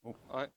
All right.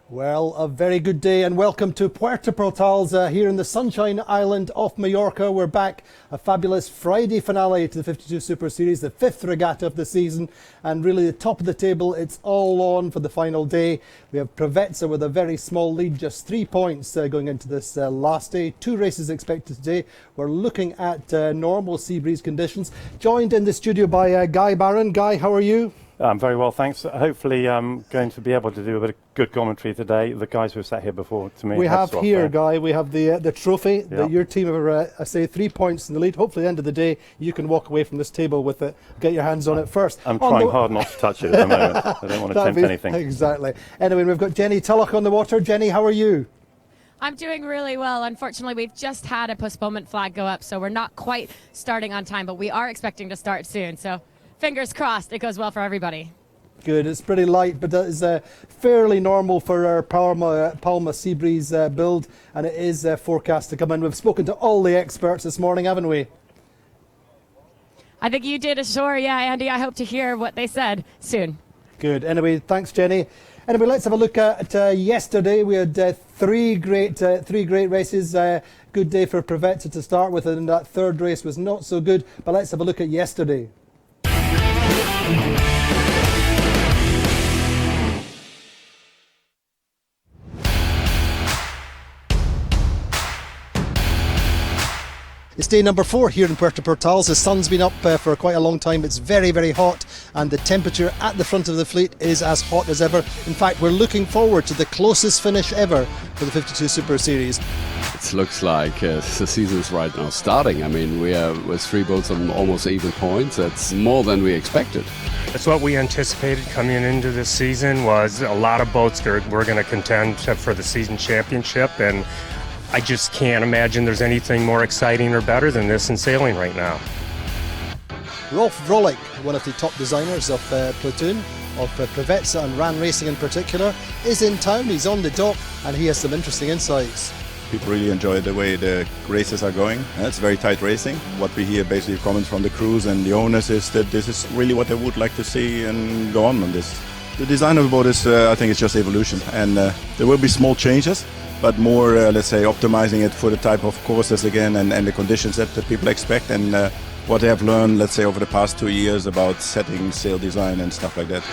Well, a very good day and welcome to Puerto here in the Sunshine Island off Mallorca. We're back, a fabulous Friday finale to the 52 Super Series, the 5th regatta of the season, and really the top of the table, it's all on for the final day. We have Prevezza with a very small lead, just 3 points going into this last day. 2 races expected today. We're looking at normal sea breeze conditions. Joined in the studio by Guy Barron. Guy, how are you? I'm very well, thanks. Hopefully I'm going to be able to do a bit of good commentary today. The guys who have sat here before, to me, we have here, Guy, we have the trophy. Yeah. Your team are, I say, 3 points in the lead. Hopefully at the end of the day you can walk away from this table with it, get your hands on it first. I'm trying hard not to touch it at the moment. I don't want to tempt anything. Exactly. Anyway, we've got Jenny Tulloch on the water. Jenny, how are you? I'm doing really well. Unfortunately, we've just had a postponement flag go up, so we're not quite starting on time, but we are expecting to start soon. So fingers crossed it goes well for everybody. Good. It's pretty light, but that is fairly normal for our Palma Sea Breeze build, and it is forecast to come in. We've spoken to all the experts this morning, haven't we? I think you did, sure. Yeah, Andy, I hope to hear what they said soon. Good. Anyway, thanks, Jenny. Anyway, let's have a look at yesterday. We had three great races. Good day for Prevezza to start with, and that third race was not so good. But let's have a look at yesterday. It's day number 4 here in Puerto. The sun's been up for quite a long time. It's very, very hot, and the temperature at the front of the fleet is as hot as ever. In fact, we're looking forward to the closest finish ever for the 52 Super Series. It looks like the season is right now starting. I mean, we are with 3 boats on almost even points. That's more than we expected. That's what we anticipated coming into this season, was a lot of boats were going to contend for the season championship, and I just can't imagine there's anything more exciting or better than this in sailing right now. Rolf Vrolik, one of the top designers of Platoon, of Prevezza and RAN Racing in particular, is in town. He's on the dock and he has some interesting insights. People really enjoy the way the races are going. It's very tight racing. What we hear basically comments from the crews and the owners is that this is really what they would like to see and go on this. The design of the boat is, I think it's just evolution, and there will be small changes, but more, let's say, optimizing it for the type of courses again and the conditions that the people expect, and what they have learned, let's say, over the past 2 years about setting, sail design and stuff like that.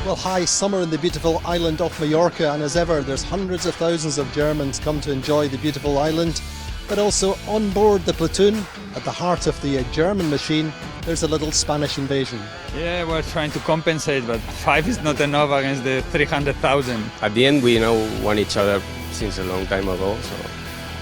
Well, high summer in the beautiful island of Mallorca, and as ever, there's hundreds of thousands of Germans come to enjoy the beautiful island. But also on board the Platoon, at the heart of the German machine, there's a little Spanish invasion. Yeah, we're trying to compensate, but 5 is not enough against the 300,000. At the end, we know each other since a long time ago, so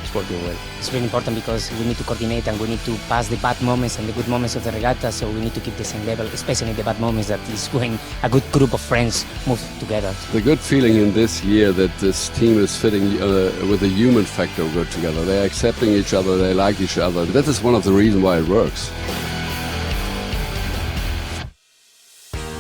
it's working well. It's very important because we need to coordinate and we need to pass the bad moments and the good moments of the regatta, so we need to keep the same level, especially the bad moments that is when a good group of friends move together. The good feeling in this year that this team is fitting with the human factor good together. They're accepting each other, they like each other. That is one of the reasons why it works.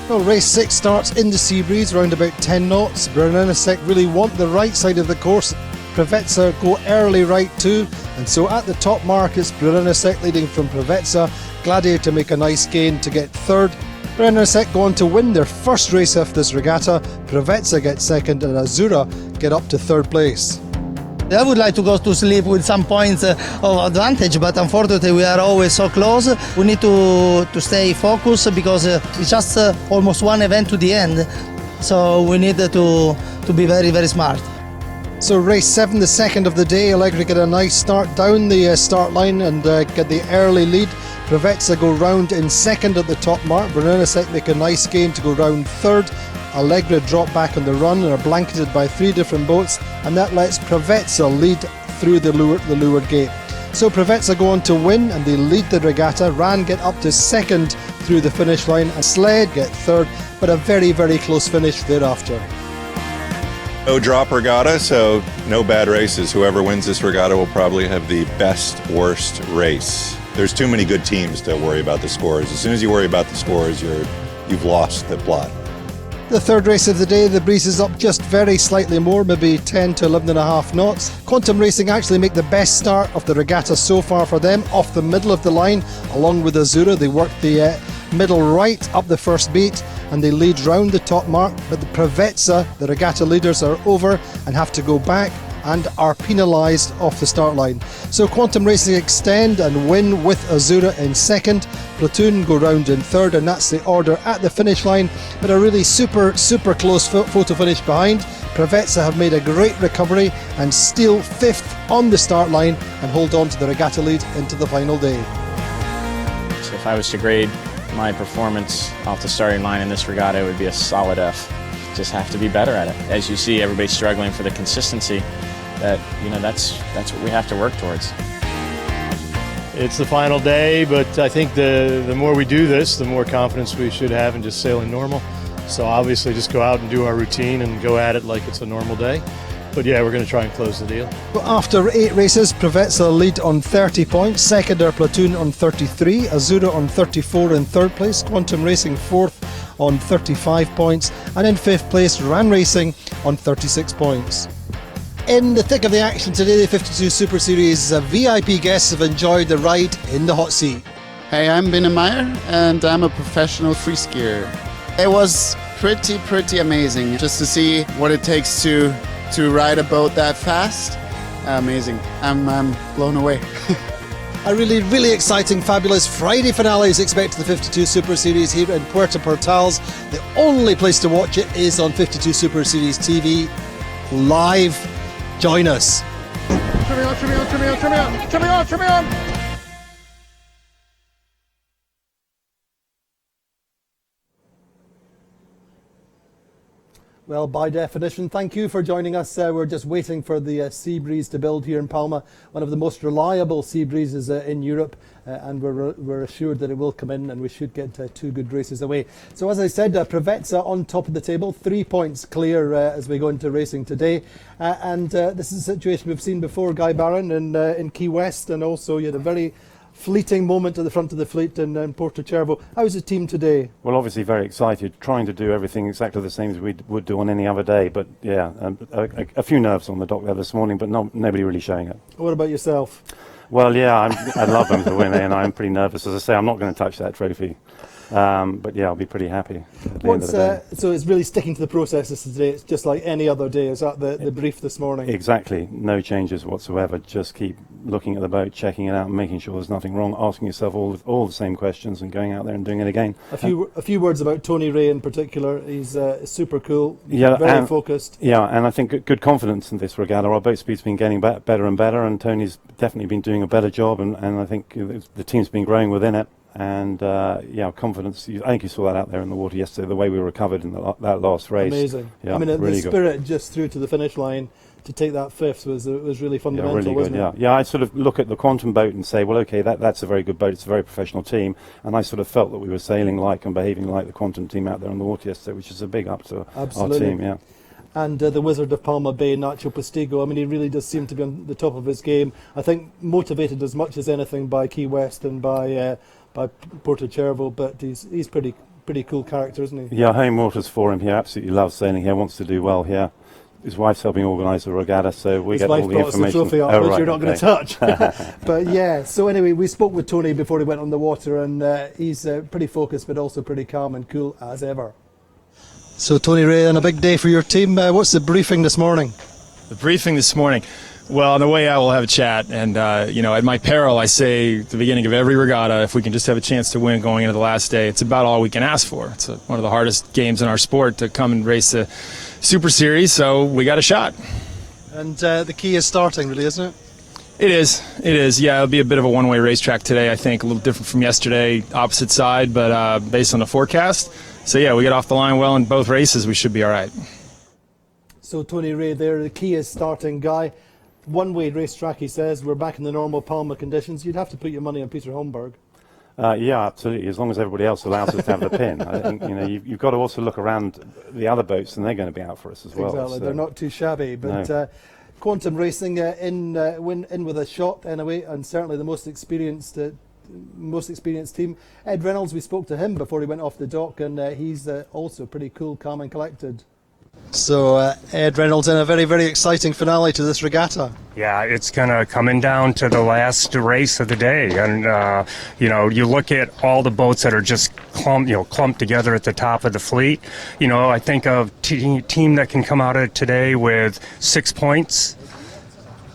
Well, race 6 starts in the sea breeze, around about 10 knots. Brunello really want the right side of the course. Prevezza go early right too, and so at the top mark it's Brunello leading from Prevezza. Gladiator make a nice gain to get third. Brunello go on to win their first race of this regatta. Prevezza get second and Azura get up to third place. I would like to go to sleep with some points of advantage, but unfortunately we are always so close. We need to stay focused because it's just almost one event to the end. So we need to be very, very smart. So race 7, the second of the day, Allegri get a nice start down the start line and get the early lead. Provezza go round in second at the top mark. Brunellasek make a nice gain to go round third. Allegra drop back on the run and are blanketed by 3 different boats, and that lets Provezza lead through the leeward gate. So Provezza go on to win and they lead the regatta. Ran get up to second through the finish line and Sled get third, but a very, very close finish thereafter. No drop regatta, so no bad races. Whoever wins this regatta will probably have the best, worst race. There's too many good teams to worry about the scores. As soon as you worry about the scores, you've lost the plot. The third race of the day, the breeze is up just very slightly more, maybe 10 to 11.5 knots. Quantum Racing actually make the best start of the regatta so far for them, off the middle of the line, along with Azura. They work the middle right up the first beat and they lead round the top mark, but the Provezza, the regatta leaders, are over and have to go back and are penalised off the start line. So Quantum Racing extend and win with Azura in second. Platoon go round in third, and that's the order at the finish line, but a really super close photo finish behind. Provezza have made a great recovery and steal 5th on the start line and hold on to the regatta lead into the final day. So if I was to grade my performance off the starting line in this regatta, it would be a solid F. Just have to be better at it. As you see, everybody's struggling for the consistency. That's what we have to work towards. It's the final day, but I think the more we do this, the more confidence we should have in just sailing normal. So obviously just go out and do our routine and go at it like it's a normal day. But yeah, we're going to try and close the deal. After 8 races, Provezza lead on 30 points. Second are Platoon on 33, Azura on 34 in third place, Quantum Racing 4th on 35 points, and in 5th place Ran Racing on 36 points. In the thick of the action today, the 52 Super Series VIP guests have enjoyed the ride in the hot seat. Hey, I'm Binnenmeyer and I'm a professional free skier. It was pretty amazing just to see what it takes to ride a boat that fast. Amazing. I'm blown away. A really exciting, fabulous Friday finale is expected to the 52 Super Series here in Puerto Portals. The only place to watch it is on 52 Super Series TV live. Join us. Trim me on. Well, by definition, thank you for joining us. We're just waiting for the sea breeze to build here in Palma, one of the most reliable sea breezes in Europe, and we're assured that it will come in and we should get 2 good races away. So as I said, Provezza on top of the table, 3 points clear as we go into racing today. And this is a situation we've seen before, Guy Barron, in Key West, and also you had a very fleeting moment at the front of the fleet in Porto Cervo. How was the team today? Well, obviously very excited, trying to do everything exactly the same as we would do on any other day. But yeah, a few nerves on the dock there this morning, but nobody really showing it. What about yourself? Well, yeah, I'd love them to win, and I'm pretty nervous. As I say, I'm not going to touch that trophy. But yeah, I'll be pretty happy at the end of the day. So it's really sticking to the processes today. It's just like any other day. Is that the brief this morning? Exactly. No changes whatsoever. Just keep looking at the boat, checking it out, and making sure there's nothing wrong, asking yourself all the same questions and going out there and doing it again. A few words about Tony Ray in particular. He's super cool, yeah, very focused. Yeah, and I think good confidence in this regatta. Our boat speed's been getting better and better, and Tony's definitely been doing a better job, and I think the team's been growing within it. And yeah, confidence. I think you saw that out there in the water yesterday, the way we recovered in that last race. Amazing. Yeah, I mean, really the spirit just through to the finish line to take that 5th was really fundamental, really wasn't good, it? Yeah, I sort of look at the Quantum boat and say, well, okay, that's a very good boat. It's a very professional team, and I sort of felt that we were sailing like and behaving like the Quantum team out there on the water yesterday, which is a big up to our team. Yeah. And the Wizard of Palma Bay, Nacho Postigo, I mean, he really does seem to be on the top of his game. I think motivated as much as anything by Key West and by Porto Cervo, but he's pretty cool character, isn't he? Yeah, home waters for him. He absolutely loves sailing here, wants to do well here. His wife's helping organise the regatta, so we get all the information. His wife brought us the trophy up, which you're not going to touch. But yeah, so anyway, we spoke with Tony before he went on the water, and he's pretty focused, but also pretty calm and cool as ever. So Tony Ray, on a big day for your team, what's the briefing this morning? The briefing this morning. Well, on the way out, we'll have a chat. And, at my peril, I say at the beginning of every regatta, if we can just have a chance to win going into the last day, it's about all we can ask for. It's one of the hardest games in our sport to come and race the Super Series, so we got a shot. And the key is starting, really, isn't it? It is. Yeah, it'll be a bit of a one-way racetrack today, I think, a little different from yesterday, opposite side, but based on the forecast. So, yeah, we get off the line well in both races, we should be all right. So, Tony Ray there, the key is starting, Guy. One-way racetrack, he says. We're back in the normal Palma conditions. You'd have to put your money on Peter Holmberg. Yeah, absolutely. As long as everybody else allows us to have the pin. I think you've got to also look around the other boats, and they're going to be out for us as well. Exactly, so. They're not too shabby. But No. Quantum Racing in with a shot anyway, and certainly the most experienced team. Ed Reynolds, we spoke to him before he went off the dock, and he's also pretty cool, calm, and collected. So Ed Reynolds in a very, very exciting finale to this regatta. Yeah, it's kind of coming down to the last race of the day. And, you look at all the boats that are just clumped together at the top of the fleet. I think of team that can come out of it today with 6 points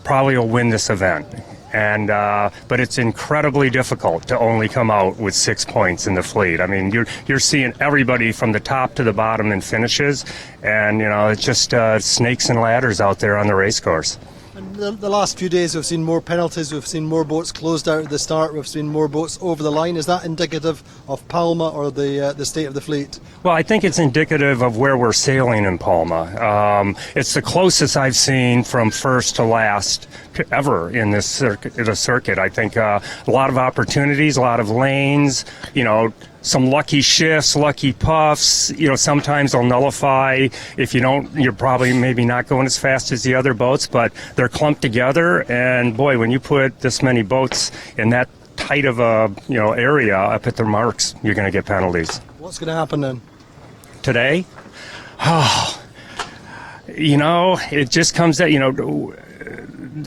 probably will win this event. And but it's incredibly difficult to only come out with 6 points in the fleet. I mean, you're seeing everybody from the top to the bottom in finishes, and it's just snakes and ladders out there on the race course. And the last few days we've seen more penalties, we've seen more boats closed out at the start, we've seen more boats over the line. Is that indicative of Palma or the state of the fleet? Well, I think it's indicative of where we're sailing in Palma. It's the closest I've seen from first to last ever in this circuit. I think a lot of opportunities, a lot of lanes, some lucky shifts, lucky puffs. Sometimes they'll nullify. If you don't, you're probably maybe not going as fast as the other boats, but they're clumped together. And boy, when you put this many boats in that tight of a area up at the marks, you're going to get penalties. What's going to happen then? Today? It just comes that,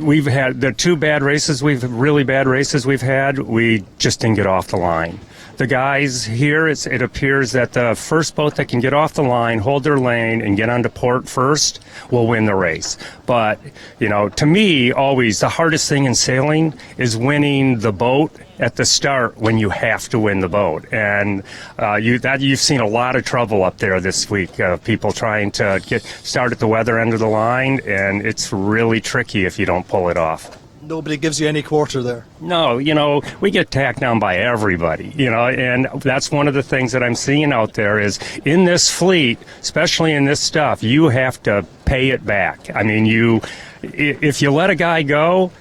we've had the two really bad races we've had, we just didn't get off the line. The guys here, it appears that the first boat that can get off the line, hold their lane, and get onto port first will win the race. But, to me, always the hardest thing in sailing is winning the boat at the start when you have to win the boat. And you've seen a lot of trouble up there this week, people trying to start at the weather end of the line, and it's really tricky if you don't pull it off. Nobody gives you any quarter there. No, we get tacked down by everybody, and that's one of the things that I'm seeing out there is in this fleet, especially in this stuff, you have to pay it back. I mean, if you let a guy go,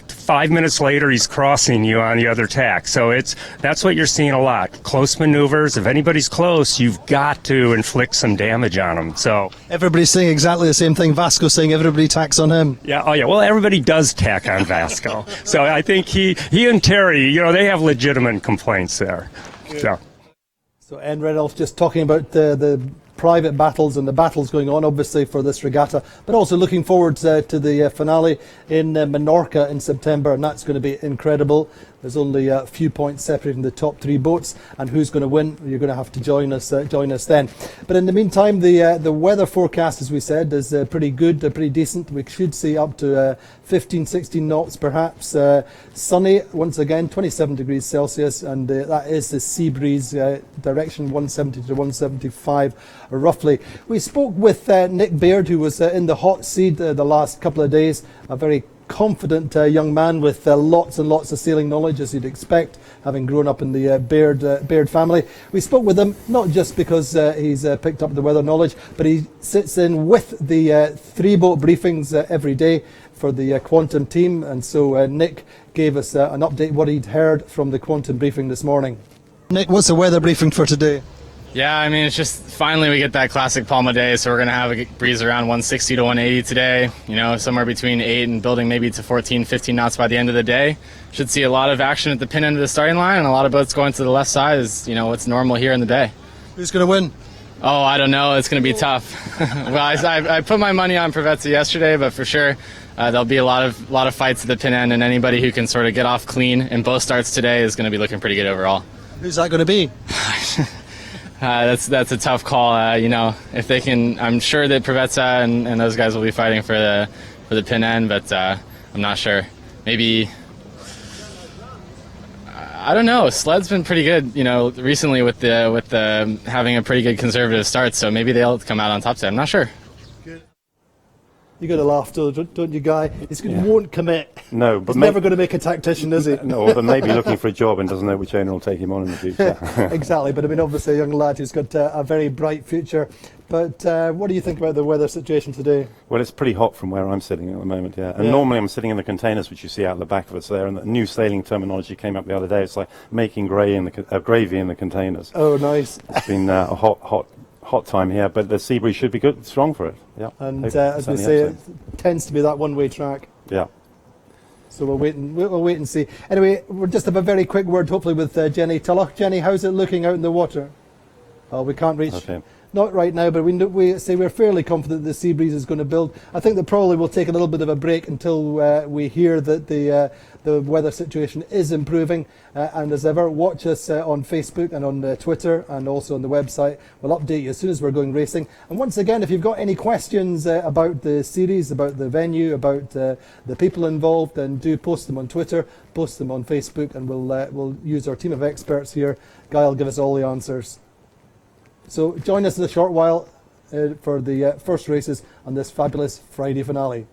5 minutes later he's crossing you on the other tack. So that's what you're seeing a lot. Close maneuvers. If anybody's close, you've got to inflict some damage on them. So everybody's saying exactly the same thing. Vasco's saying everybody tacks on him. Yeah. Oh yeah. Well, everybody does tack on Vasco. So I think he and Terry, they have legitimate complaints there. So Ed Reynolds just talking about the private battles and the battles going on, obviously, for this regatta, but also looking forward to the finale in Menorca in September, and that's going to be incredible. There's only a few points separating the top three boats, and who's going to win? You're going to have to join us then. But in the meantime, the weather forecast, as we said, is pretty good, pretty decent. We should see up to 15, 16 knots perhaps. Sunny once again, 27 degrees Celsius, and that is the sea breeze direction 170 to 175 roughly. We spoke with Nick Baird, who was in the hot seat the last couple of days, a very confident young man with lots and lots of sailing knowledge, as you'd expect, having grown up in the Baird family. We spoke with him not just because he's picked up the weather knowledge, but he sits in with the three-boat briefings every day for the Quantum team, and so Nick gave us an update what he'd heard from the Quantum briefing this morning. Nick, what's the weather briefing for today? Yeah, I mean, it's just finally we get that classic Palma day, so we're going to have a breeze around 160 to 180 today, somewhere between 8 and building maybe to 14, 15 knots by the end of the day. Should see a lot of action at the pin end of the starting line, and a lot of boats going to the left side is, what's normal here in the bay. Who's going to win? Oh, I don't know. It's going to be tough. Well, I put my money on Provezza yesterday, but for sure there'll be a lot of fights at the pin end, and anybody who can sort of get off clean in both starts today is going to be looking pretty good overall. Who's that going to be? That's a tough call. If they can, I'm sure that Provezza and those guys will be fighting for the pin end, but I'm not sure. Maybe, I don't know. Sled's been pretty good, recently with the having a pretty good conservative start. So maybe they'll come out on top today. I'm not sure. You got to laugh, don't you, Guy? He won't commit. No, but he's never going to make a tactician, is he? No, but maybe looking for a job and doesn't know which owner will take him on in the future. Exactly, but I mean, obviously, a young lad who's got a very bright future. But what do you think about the weather situation today? Well, it's pretty hot from where I'm sitting at the moment, yeah. And normally I'm sitting in the containers, which you see out the back of us there, and the new sailing terminology came up the other day. It's like making gravy in the containers. Oh, nice. It's been a hot time here, but the sea breeze should be good, strong for it. Yeah. And as we say, it tends to be that one-way track. Yeah. So we'll wait and see. Anyway, we'll just have a very quick word, hopefully, with Jenny Tulloch. Jenny, how's it looking out in the water? Oh, we can't reach. Okay. Not right now, but we say we're fairly confident the sea breeze is going to build. I think that probably we'll take a little bit of a break until we hear that the weather situation is improving. And as ever, watch us on Facebook and on Twitter and also on the website. We'll update you as soon as we're going racing. And once again, if you've got any questions about the series, about the venue, about the people involved, then do post them on Twitter, post them on Facebook, and we'll use our team of experts here. Guy will give us all the answers. So join us in a short while for the first races on this fabulous Friday finale.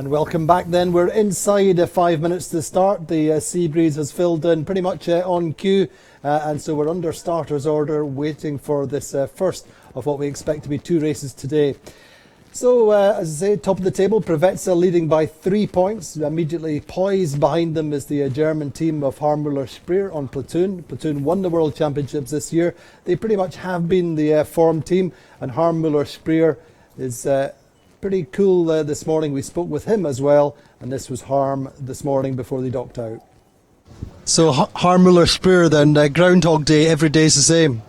And welcome back then. We're inside 5 minutes to start. The Sea Breeze has filled in pretty much on cue. And so we're under starters order waiting for this first of what we expect to be 2 races today. So, as I say, top of the table, Preveza leading by 3 points. Immediately poised behind them is the German team of Harmüller Speer on Platoon. Platoon won the World Championships this year. They pretty much have been the form team, and Harmüller Speer is pretty cool this morning. We spoke with him as well, and this was Harm this morning before they docked out. So, Harmüller Speer then, Groundhog Day, every day is the same.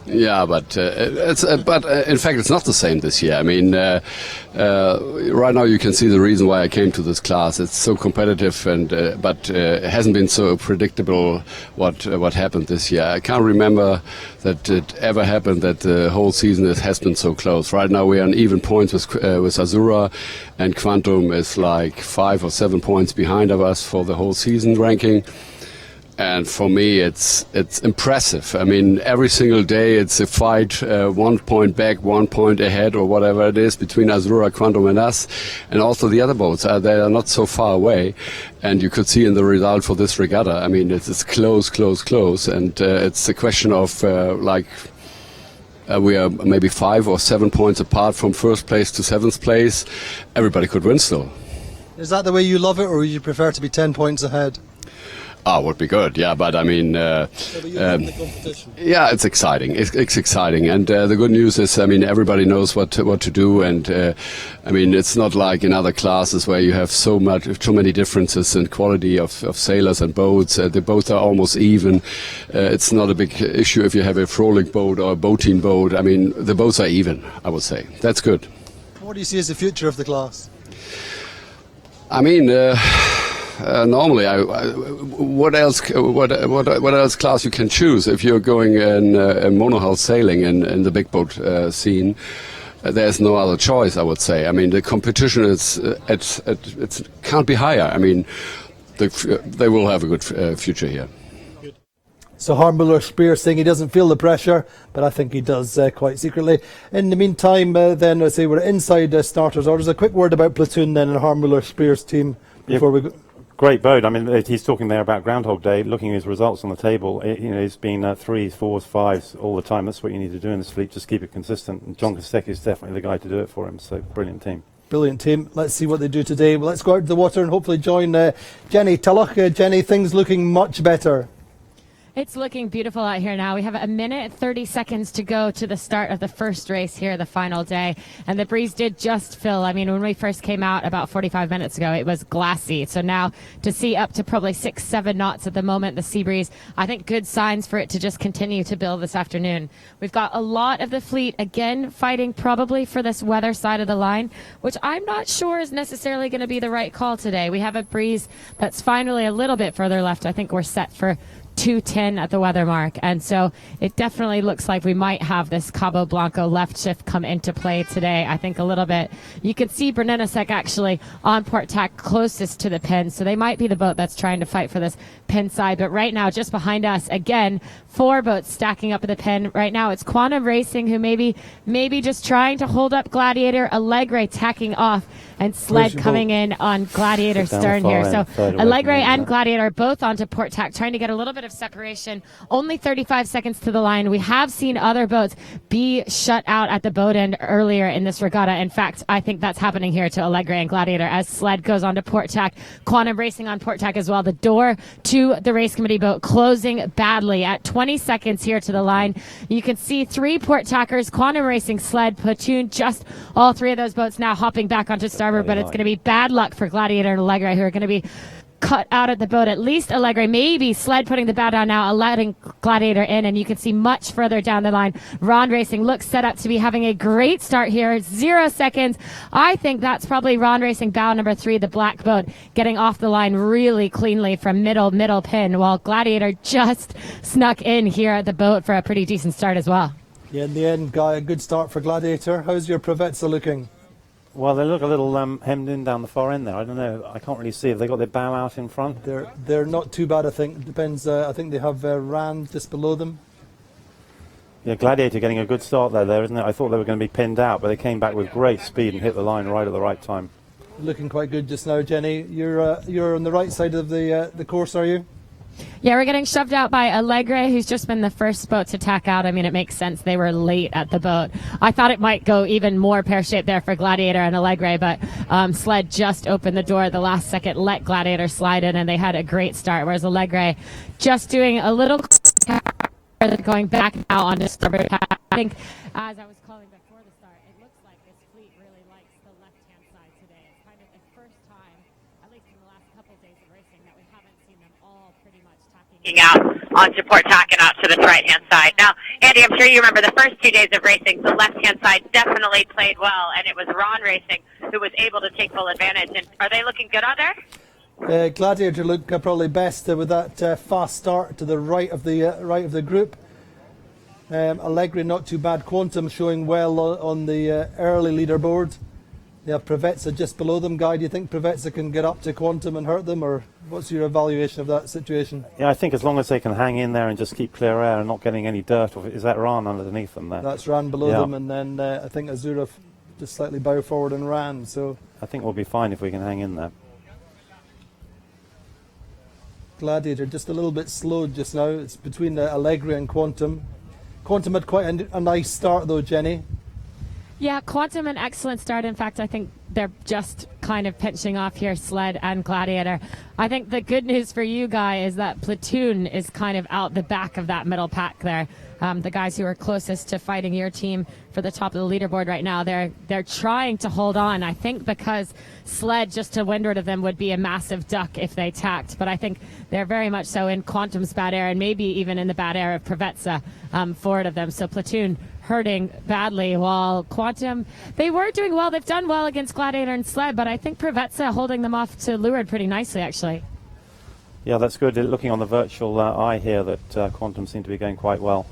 Yeah, but in fact, it's not the same this year. I mean, right now you can see the reason why I came to this class. It's so competitive, and but it hasn't been so predictable what happened this year. I can't remember that it ever happened that the whole season has been so close. Right now we are on even points with Azura, and Quantum is like 5 or 7 points behind of us for the whole season ranking. And for me, it's impressive. I mean, every single day it's a fight, 1 point back, 1 point ahead, or whatever it is between Azura, Quantum, and us. And also the other boats, they are not so far away. And you could see in the result for this regatta, I mean, it's close. And it's a question of we are maybe 5 or 7 points apart from first place to 7th place. Everybody could win still. Is that the way you love it, or would you prefer to be 10 points ahead? Would be good, yeah, but I mean, yeah, it's exciting. It's exciting, and the good news is, I mean, everybody knows what to do, and I mean, it's not like in other classes where you have so many differences in quality of sailors and boats. The boats are almost even. It's not a big issue if you have a trolling boat or a boating boat. I mean, the boats are even, I would say. That's good. What do you see as the future of the class? I mean. Normally, what else class you can choose if you're going in monohull sailing in the big boat scene? There's no other choice, I would say. I mean, the competition is it can't be higher. I mean, they will have a good future here. So Harmüller Speer saying he doesn't feel the pressure, but I think he does quite secretly. In the meantime, then I say we're inside starters orders. A quick word about Platoon then and Harmüller Speer's team before we go. Great boat. I mean, he's talking there about Groundhog Day. Looking at his results on the table, he's been 3s, 4s, 5s all the time. That's what you need to do in this fleet. Just keep it consistent. And John Kostecki is definitely the guy to do it for him. So brilliant team. Brilliant team. Let's see what they do today. Well, let's go out to the water and hopefully join Jenny Tulloch. Jenny, things looking much better. It's looking beautiful out here now. We have 1 minute 30 seconds to go to the start of the first race here, the final day. And the breeze did just fill. I mean, when we first came out about 45 minutes ago, it was glassy. So now to see up to probably 6-7 knots at the moment, the sea breeze, I think good signs for it to just continue to build this afternoon. We've got a lot of the fleet, again, fighting probably for this weather side of the line, which I'm not sure is necessarily going to be the right call today. We have a breeze that's finally a little bit further left. I think we're set for 210 at the weather mark, and so it definitely looks like we might have this Cabo Blanco left shift come into play today. I think a little bit. You can see Brunelesek actually on port tack closest to the pin, so they might be the boat that's trying to fight for this pin side. But right now, just behind us, again, 4 boats stacking up at the pin. Right now, it's Quantum Racing who maybe just trying to hold up Gladiator, Allegre tacking off, and Sled coming in on Gladiator stern here. So Allegre and Gladiator are both onto port tack, trying to get a little bit of separation. Only 35 seconds to the line. We have seen other boats be shut out at the boat end earlier in this regatta. In fact, I think that's happening here to Allegre and Gladiator as Sled goes onto port tack. Quantum Racing on port tack as well. The door to the race committee boat closing badly at 20 seconds here to the line. You can see 3 port tackers, Quantum Racing, Sled, Platoon, just all 3 of those boats now hopping back onto starboard, but it's going to be bad luck for Gladiator and Allegre, who are going to be cut out at the boat. At least Allegre, maybe Sled putting the bow down now, letting Gladiator in, and you can see much further down the line. Ron Racing looks set up to be having a great start here. 0 seconds. I think that's probably Ron Racing bow number 3, the black boat, getting off the line really cleanly from middle pin, while Gladiator just snuck in here at the boat for a pretty decent start as well. Yeah, in the end, Guy, a good start for Gladiator. How's your Preveza looking? Well, they look a little hemmed in down the far end there. I don't know. I can't really see. Have they got their bow out in front? They're not too bad, I think. It depends. I think they have Rand just below them. Yeah, Gladiator getting a good start there, isn't it? I thought they were going to be pinned out, but they came back with great speed and hit the line right at the right time. Looking quite good just now, Jenny. You're on the right side of the course, are you? Yeah, we're getting shoved out by Allegre, who's just been the first boat to tack out. I mean, it makes sense. They were late at the boat. I thought it might go even more pear-shaped there for Gladiator and Allegre, but Sled just opened the door at the last second, let Gladiator slide in, and they had a great start, whereas Allegre just doing a little going back now on the starboard tack. I think, as I was calling before the start, it looks like this fleet really likes the left-hand side today. It's kind of the first time, at least in the last couple of days of racing, that we haven't seen them all pretty much tacking out onto Port tacking out to the right-hand side. Now, Andy, I'm sure you remember the first 2 days of racing, the left-hand side definitely played well, and it was Ron Racing who was able to take full advantage. And are they looking good out there? Gladiator look probably best with that fast start to the right of the group. Allegri not too bad. Quantum showing well on the early leaderboard. They have Prevezza just below them. Guy, do you think Prevezza can get up to Quantum and hurt them, or what's your evaluation of that situation? Yeah, I think as long as they can hang in there and just keep clear air and not getting any dirt off it. Is that Ran underneath them there? That's Ran below them, and then I think Azura just slightly bow forward and Ran. So I think we'll be fine if we can hang in there. Gladiator just a little bit slowed just now. It's between Allegri and Quantum. Quantum had quite a nice start though, Jenny. Yeah, Quantum an excellent start. In fact, I think they're just kind of pinching off here, Sled and Gladiator. I think the good news for you, Guy, is that Platoon is kind of out the back of that middle pack there. The guys who are closest to fighting your team for the top of the leaderboard right now, they're trying to hold on. I think because Sled just to windward of them would be a massive duck if they tacked, but I think they're very much so in Quantum's bad air and maybe even in the bad air of Prevezza forward of them. So Platoon hurting badly, while Quantum, they were doing well. They've done well against Gladiator and Sled, but I think Prevezza holding them off to leeward pretty nicely, actually. Yeah, that's good. Looking on the virtual eye here, that Quantum seem to be going quite well.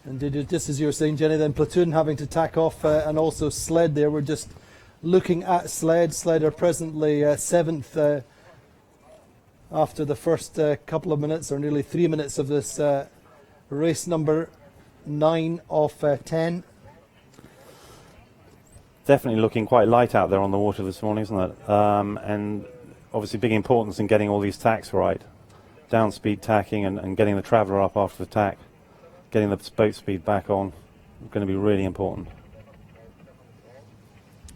And just as you were saying, Jenny, then Platoon having to tack off, and also Sled there. We're just looking at Sled. Sled are presently 7th after the first couple of minutes, or nearly 3 minutes of this race number 9 of 10. Definitely looking quite light out there on the water this morning, isn't it? And obviously big importance in getting all these tacks right. Down speed tacking and getting the traveller up after the tack. Getting the boat speed back on, going to be really important.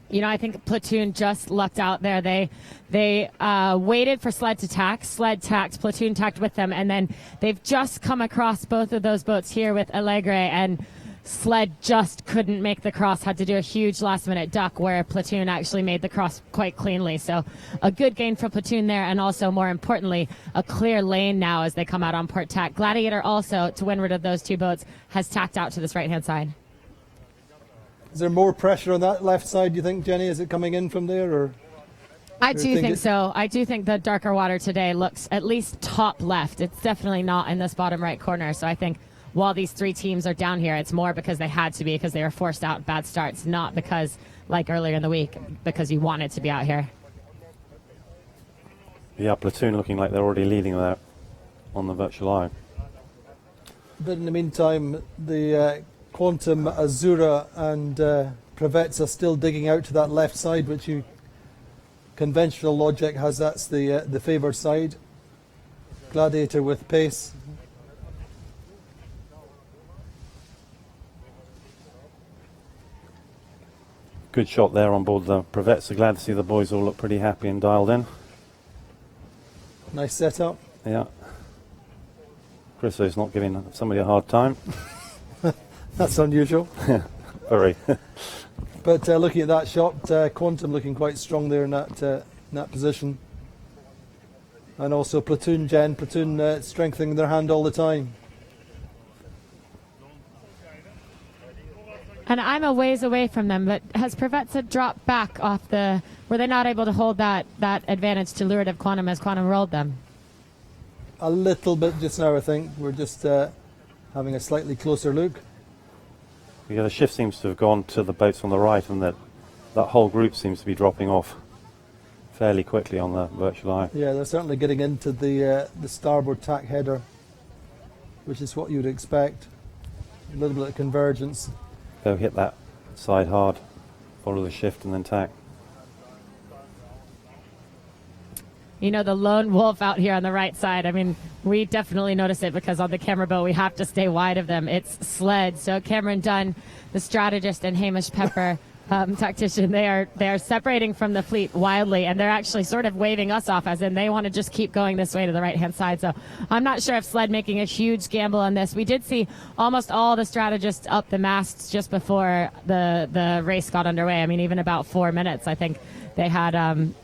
You know, I think Platoon just lucked out there. They waited for Sled to tack. Sled tacked, Platoon tacked with them, and then they've just come across both of those boats here with Allegre, and Sled just couldn't make the cross, had to do a huge last-minute duck where Platoon actually made the cross quite cleanly. So a good gain for Platoon there, and also, more importantly, a clear lane now as they come out on port tack. Gladiator also, to windward of those two boats, has tacked out to this right-hand side. Is there more pressure on that left side, do you think, Jenny? Is it coming in from there, or? I do think so. I do think the darker water today looks at least top left. It's definitely not in this bottom right corner, so I think while these three teams are down here, it's more because they had to be, because they were forced out bad starts, not because, like earlier in the week, because you wanted to be out here. Yeah, Platoon looking like they're already leading there on the virtual eye. But in the meantime, the Quantum, Azura and Prevezza still digging out to that left side, which you conventional logic has that's the favoured side. Gladiator with pace. Good shot there on board the Prevezza. Glad to see the boys all look pretty happy and dialed in. Nice setup. Yeah. Chriso's not giving somebody a hard time. That's unusual. Very. But looking at that shot, Quantum looking quite strong there in that position. And also Platoon, Jen. Platoon strengthening their hand all the time. And I'm a ways away from them, but has Prevezza dropped back off the... Were they not able to hold that advantage to leeward of Quantum as Quantum rolled them? A little bit just now, I think. We're just having a slightly closer look. Yeah, the shift seems to have gone to the boats on the right, and that whole group seems to be dropping off fairly quickly on the virtual eye. Yeah, they're certainly getting into the starboard tack header, which is what you would expect. A little bit of convergence. Go hit that side hard, follow the shift and then tack. you know, the lone wolf out here on the right side. I mean, we definitely notice it because on the camera boat we have to stay wide of them. It's Sled. So Cameron Dunn, the strategist, and Hamish Pepper, tactician, they are separating from the fleet wildly, and they're actually sort of waving us off as in they want to just keep going this way to the right-hand side. So I'm not sure if Sled making a huge gamble on this. We did see almost all the strategists up the masts just before the race got underway. I mean, even about 4 minutes, I think they had Adam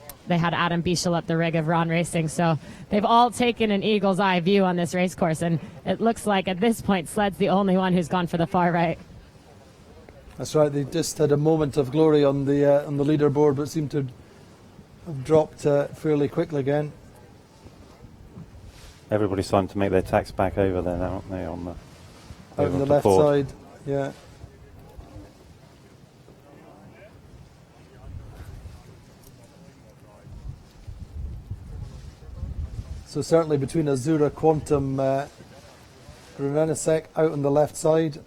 Bieshel up the rig of Ron Racing. So they've all taken an eagle's eye view on this race course, and it looks like at this point Sled's the only one who's gone for the far right. That's right. They just had a moment of glory on the leaderboard, but seemed to have dropped fairly quickly again. Everybody's starting to make their tacks back over there now, aren't they? On the out on the left side, yeah. So certainly between Azura, Quantum, Renasek out on the left side.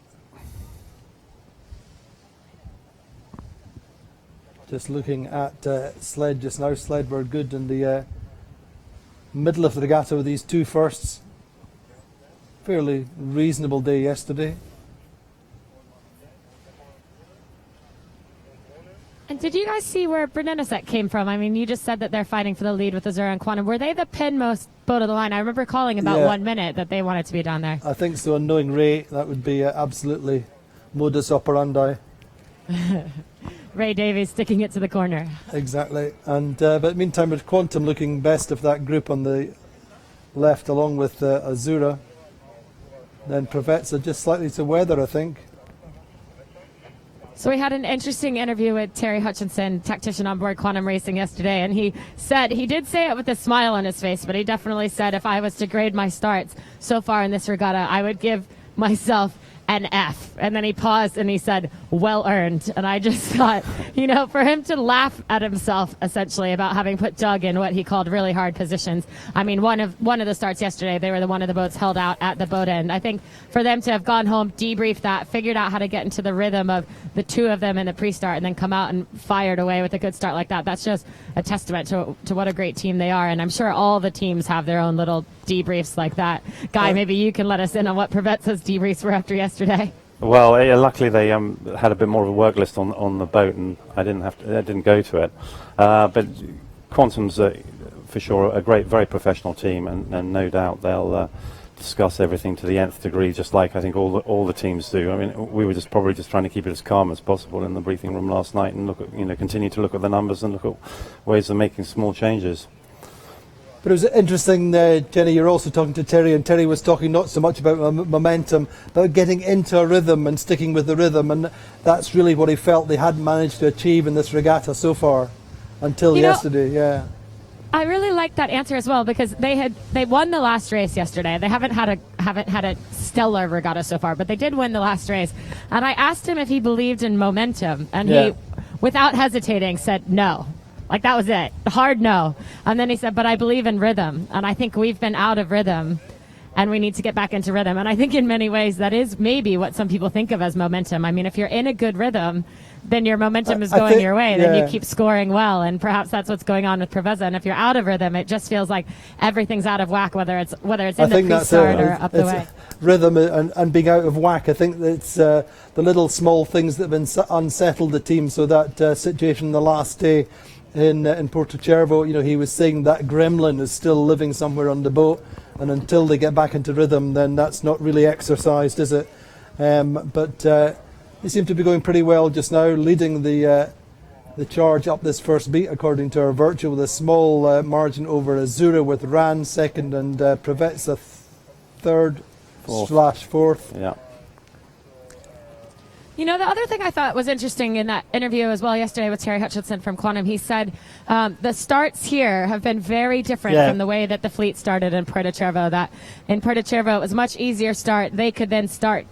Just looking at Sled just now. Sled were good in the middle of the regatta with these two firsts. Fairly reasonable day yesterday. And did you guys see where Brunellesek came from? I mean, you just said that they're fighting for the lead with Azura and Quantum. Were they the pinmost boat of the line? I remember calling about 1 minute that they wanted to be down there. I think so. And knowing Ray, that would be absolutely modus operandi. Ray Davies sticking it to the corner. Exactly. And but meantime, with Quantum looking best of that group on the left, along with Azura. Then Provetza just slightly to weather, I think. So we had an interesting interview with Terry Hutchinson, tactician on board Quantum Racing yesterday, and he did say it with a smile on his face, but he definitely said if I was to grade my starts so far in this regatta, I would give myself an F. And then he paused and he said, well earned. And I just thought, you know, for him to laugh at himself essentially about having put Doug in what he called really hard positions. I mean, one of the starts yesterday, they were one of the boats held out at the boat end. I think for them to have gone home, debriefed that, figured out how to get into the rhythm of the two of them in the pre-start and then come out and fired away with a good start like that, that's just a testament to what a great team they are. And I'm sure all the teams have their own little debriefs like that. Guy, maybe you can let us in on what Provetza's debriefs were after yesterday. Well, luckily they had a bit more of a work list on the boat, and I didn't go to it. But Quantum's for sure a great, very professional team, and no doubt they'll discuss everything to the nth degree, just like I think all the teams do. I mean, we were probably just trying to keep it as calm as possible in the briefing room last night, and continue to look at the numbers and look at ways of making small changes. But it was interesting, Jenny, you're also talking to Terry, and Terry was talking not so much about momentum, but getting into a rhythm and sticking with the rhythm, and that's really what he felt they hadn't managed to achieve in this regatta so far until yesterday. Yeah. I really liked that answer as well, because they won the last race yesterday. They haven't had a stellar regatta so far, but they did win the last race. And I asked him if he believed in momentum, and he, without hesitating, said no. Like, that was it. Hard no. And then he said, but I believe in rhythm. And I think we've been out of rhythm, and we need to get back into rhythm. And I think in many ways that is maybe what some people think of as momentum. I mean, if you're in a good rhythm, then your momentum is going your way. Then you keep scoring well. And perhaps that's what's going on with Provetza. And if you're out of rhythm, it just feels like everything's out of whack, whether it's in the pre-start or up the way. Rhythm and being out of whack. I think it's the little small things that have been unsettled the team. So that situation the last day in Puerto, he was saying that gremlin is still living somewhere on the boat, and until they get back into rhythm, then that's not really exercised, is it? But they seem to be going pretty well just now, leading the charge up this first beat, according to our virtual, with a small margin over Azura, with Ran second and Provetza third/fourth. Yeah. You know, the other thing I thought was interesting in that interview as well yesterday with Terry Hutchinson from Quantum, he said the starts here have been very different from the way that the fleet started in Puerto. That in Puerto it was a much easier start. They could then start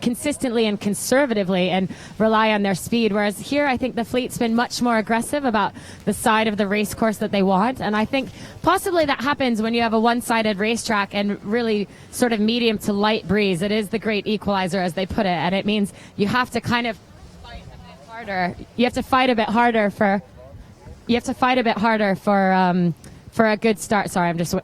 consistently and conservatively and rely on their speed, whereas here I think the fleet's been much more aggressive about the side of the race course that they want. And I think possibly that happens when you have a one-sided racetrack and really sort of medium to light breeze. It is the great equalizer, as they put it, and it means you have to kind of fight a bit harder. You have to fight a bit harder for for a good start. Sorry, I'm just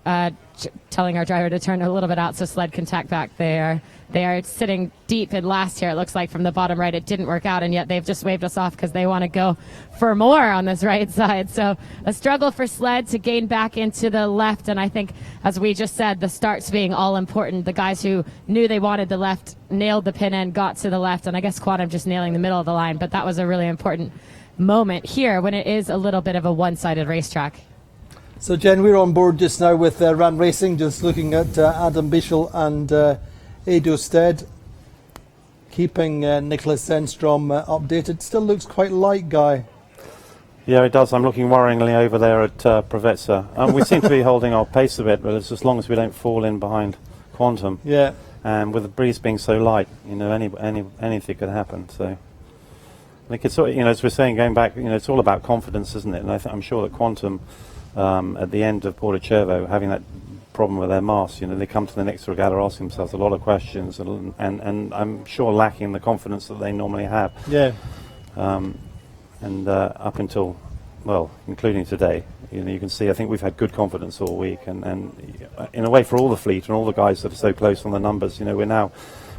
telling our driver to turn a little bit out so Sled can tack back. They are sitting deep in last here. It looks like from the bottom right it didn't work out, and yet they've just waved us off because they want to go for more on this right side. So a struggle for Sled to gain back into the left, and I think, as we just said, the starts being all important. The guys who knew they wanted the left nailed the pin end, got to the left, and I guess Quantum just nailing the middle of the line, but that was a really important moment here when it is a little bit of a one-sided racetrack. So Jen, we're on board just now with Ran Racing, just looking at Adam Bischel and Edo Stead, keeping Nicholas Zenstrom updated. Still looks quite light, Guy. Yeah, it does. I'm looking worryingly over there at Provezza. We seem to be holding our pace a bit, but it's as long as we don't fall in behind Quantum. Yeah. And with the breeze being so light, anything could happen. So I think it's, as we're saying, going back, it's all about confidence, isn't it? And I'm sure that Quantum, at the end of Puerto Cervo, having that problem with their mast, they come to the next regatta asking themselves a lot of questions, and I'm sure lacking the confidence that they normally have. Yeah. And up until, including today, you can see, I think we've had good confidence all week, and in a way for all the fleet and all the guys that are so close on the numbers, we're now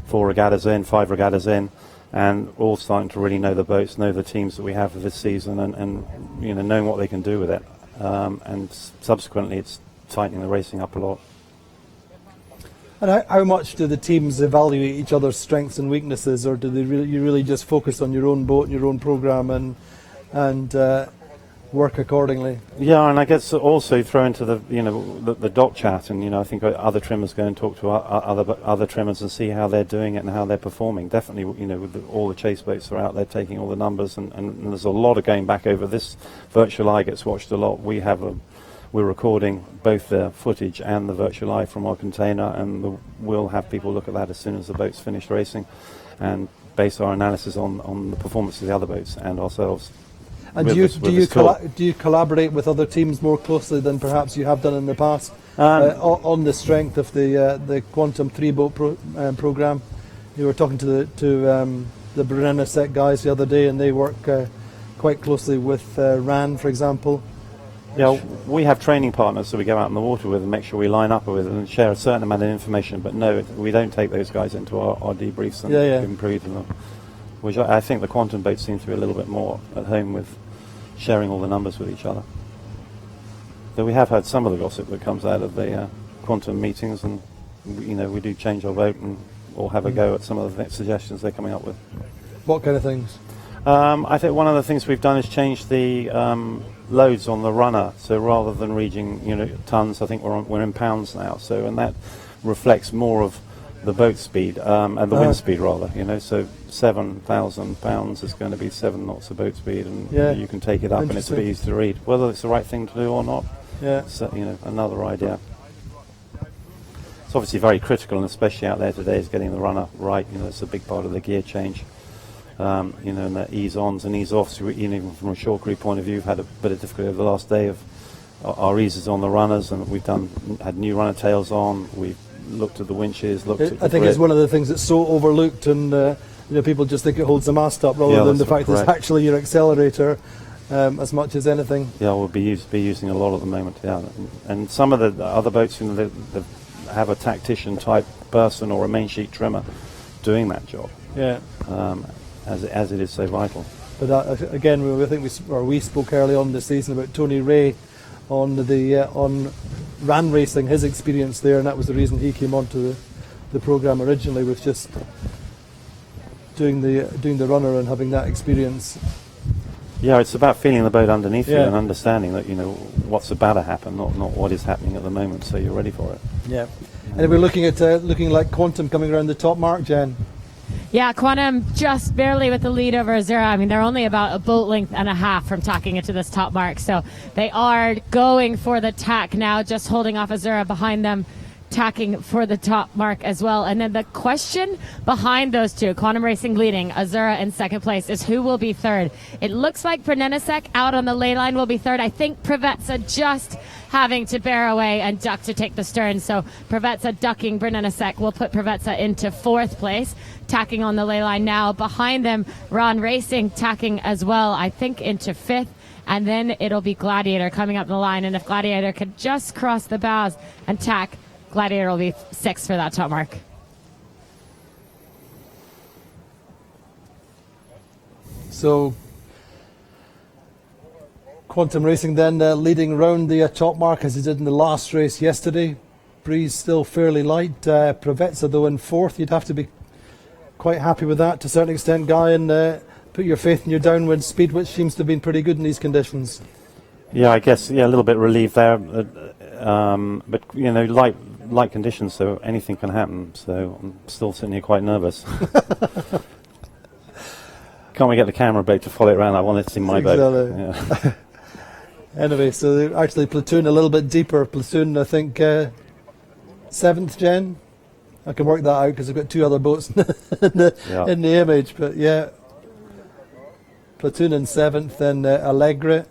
4 regattas in, 5 regattas in, and all starting to really know the boats, know the teams that we have for this season, and knowing what they can do with it. And subsequently it's tightening the racing up a lot. And how much do the teams evaluate each other's strengths and weaknesses, or do you really just focus on your own boat and your own program and work accordingly? Yeah, and I guess also throw into the dock chat, and I think other trimmers go and talk to other trimmers and see how they're doing it and how they're performing. Definitely, with all the chase boats are out there taking all the numbers, and there's a lot of going back over this. Virtual Eye gets watched a lot. We're recording both the footage and the virtual eye from our container, and we'll have people look at that as soon as the boat's finished racing and base our analysis on the performance of the other boats and ourselves. And do you collaborate with other teams more closely than perhaps you have done in the past on the strength of the Quantum 3-boat program? You were talking to the Brunello guys the other day, and they work quite closely with RAN, for example. Yeah, we have training partners that we go out in the water with and make sure we line up with and share a certain amount of information, but no, we don't take those guys into our debriefs and improve them. Which I think the Quantum boats seem to be a little bit more at home with sharing all the numbers with each other. Though we have had some of the gossip that comes out of the Quantum meetings, and we do change our boat and or have a go at some of the suggestions they're coming up with. What kind of things? I think one of the things we've done is change the loads on the runner. So rather than reading tons, I think we're in pounds now. So and that reflects more of the boat speed and the wind speed rather. So 7,000 pounds is going to be 7 knots of boat speed, and you can take it up, and it's a bit easy to read. Whether it's the right thing to do or not, it's another idea. It's obviously very critical, and especially out there today, is getting the runner right. It's a big part of the gear change. And the ease-ons and ease-offs, even from a shore crew point of view, we've had a bit of difficulty over the last day of our eases on the runners, and we've had new runner tails on. We've looked at the winches, I think it's one of the things that's so overlooked, and people just think it holds the mast up rather than the fact that it's actually your accelerator as much as anything. Yeah, we'll be using a lot at the moment. Yeah, and some of the other boats, they have a tactician type person or a main sheet trimmer doing that job. Yeah. As it is so vital. But again, I think we spoke early on this season about Tony Ray on RAN racing, his experience there, and that was the reason he came onto the program originally, was just doing the runner and having that experience. Yeah, it's about feeling the boat underneath you and understanding that what's about to happen, not what is happening at the moment, so you're ready for it. Yeah, and we're looking like Quantum coming around the top mark, Jen. Yeah, Quantum just barely with the lead over Azura. I mean, they're only about a boat length and a half from tacking into this top mark. So they are going for the tack now, just holding off Azura behind them, tacking for the top mark as well. And then the question behind those two, Quantum Racing leading, Azura in second place, is who will be third. It looks like Brunello out on the ley line will be third. I think Provezza just having to bear away and duck to take the stern. So Provezza ducking Brunello will put Provezza into fourth place, tacking on the ley line now. Behind them, Ron Racing tacking as well, I think into fifth. and then it'll be Gladiator coming up the line. And if Gladiator could just cross the bows and tack, Gladiator will be 6 for that top mark. So Quantum Racing then leading round the top mark as he did in the last race yesterday. Breeze still fairly light. Provezza though in 4th. You'd have to be quite happy with that to a certain extent, Guy, and put your faith in your downwind speed, which seems to have been pretty good in these conditions. Yeah, I guess, a little bit relieved there. But, light conditions, so anything can happen. So I'm still sitting here quite nervous. Can't we get the camera back to follow it around? I want it to see my boat. Yeah. Anyway, so they're actually Platoon a little bit deeper. Platoon, I think, 7th gen. I can work that out because I've got 2 other boats in the image. But yeah, Platoon in 7th, then Allegre.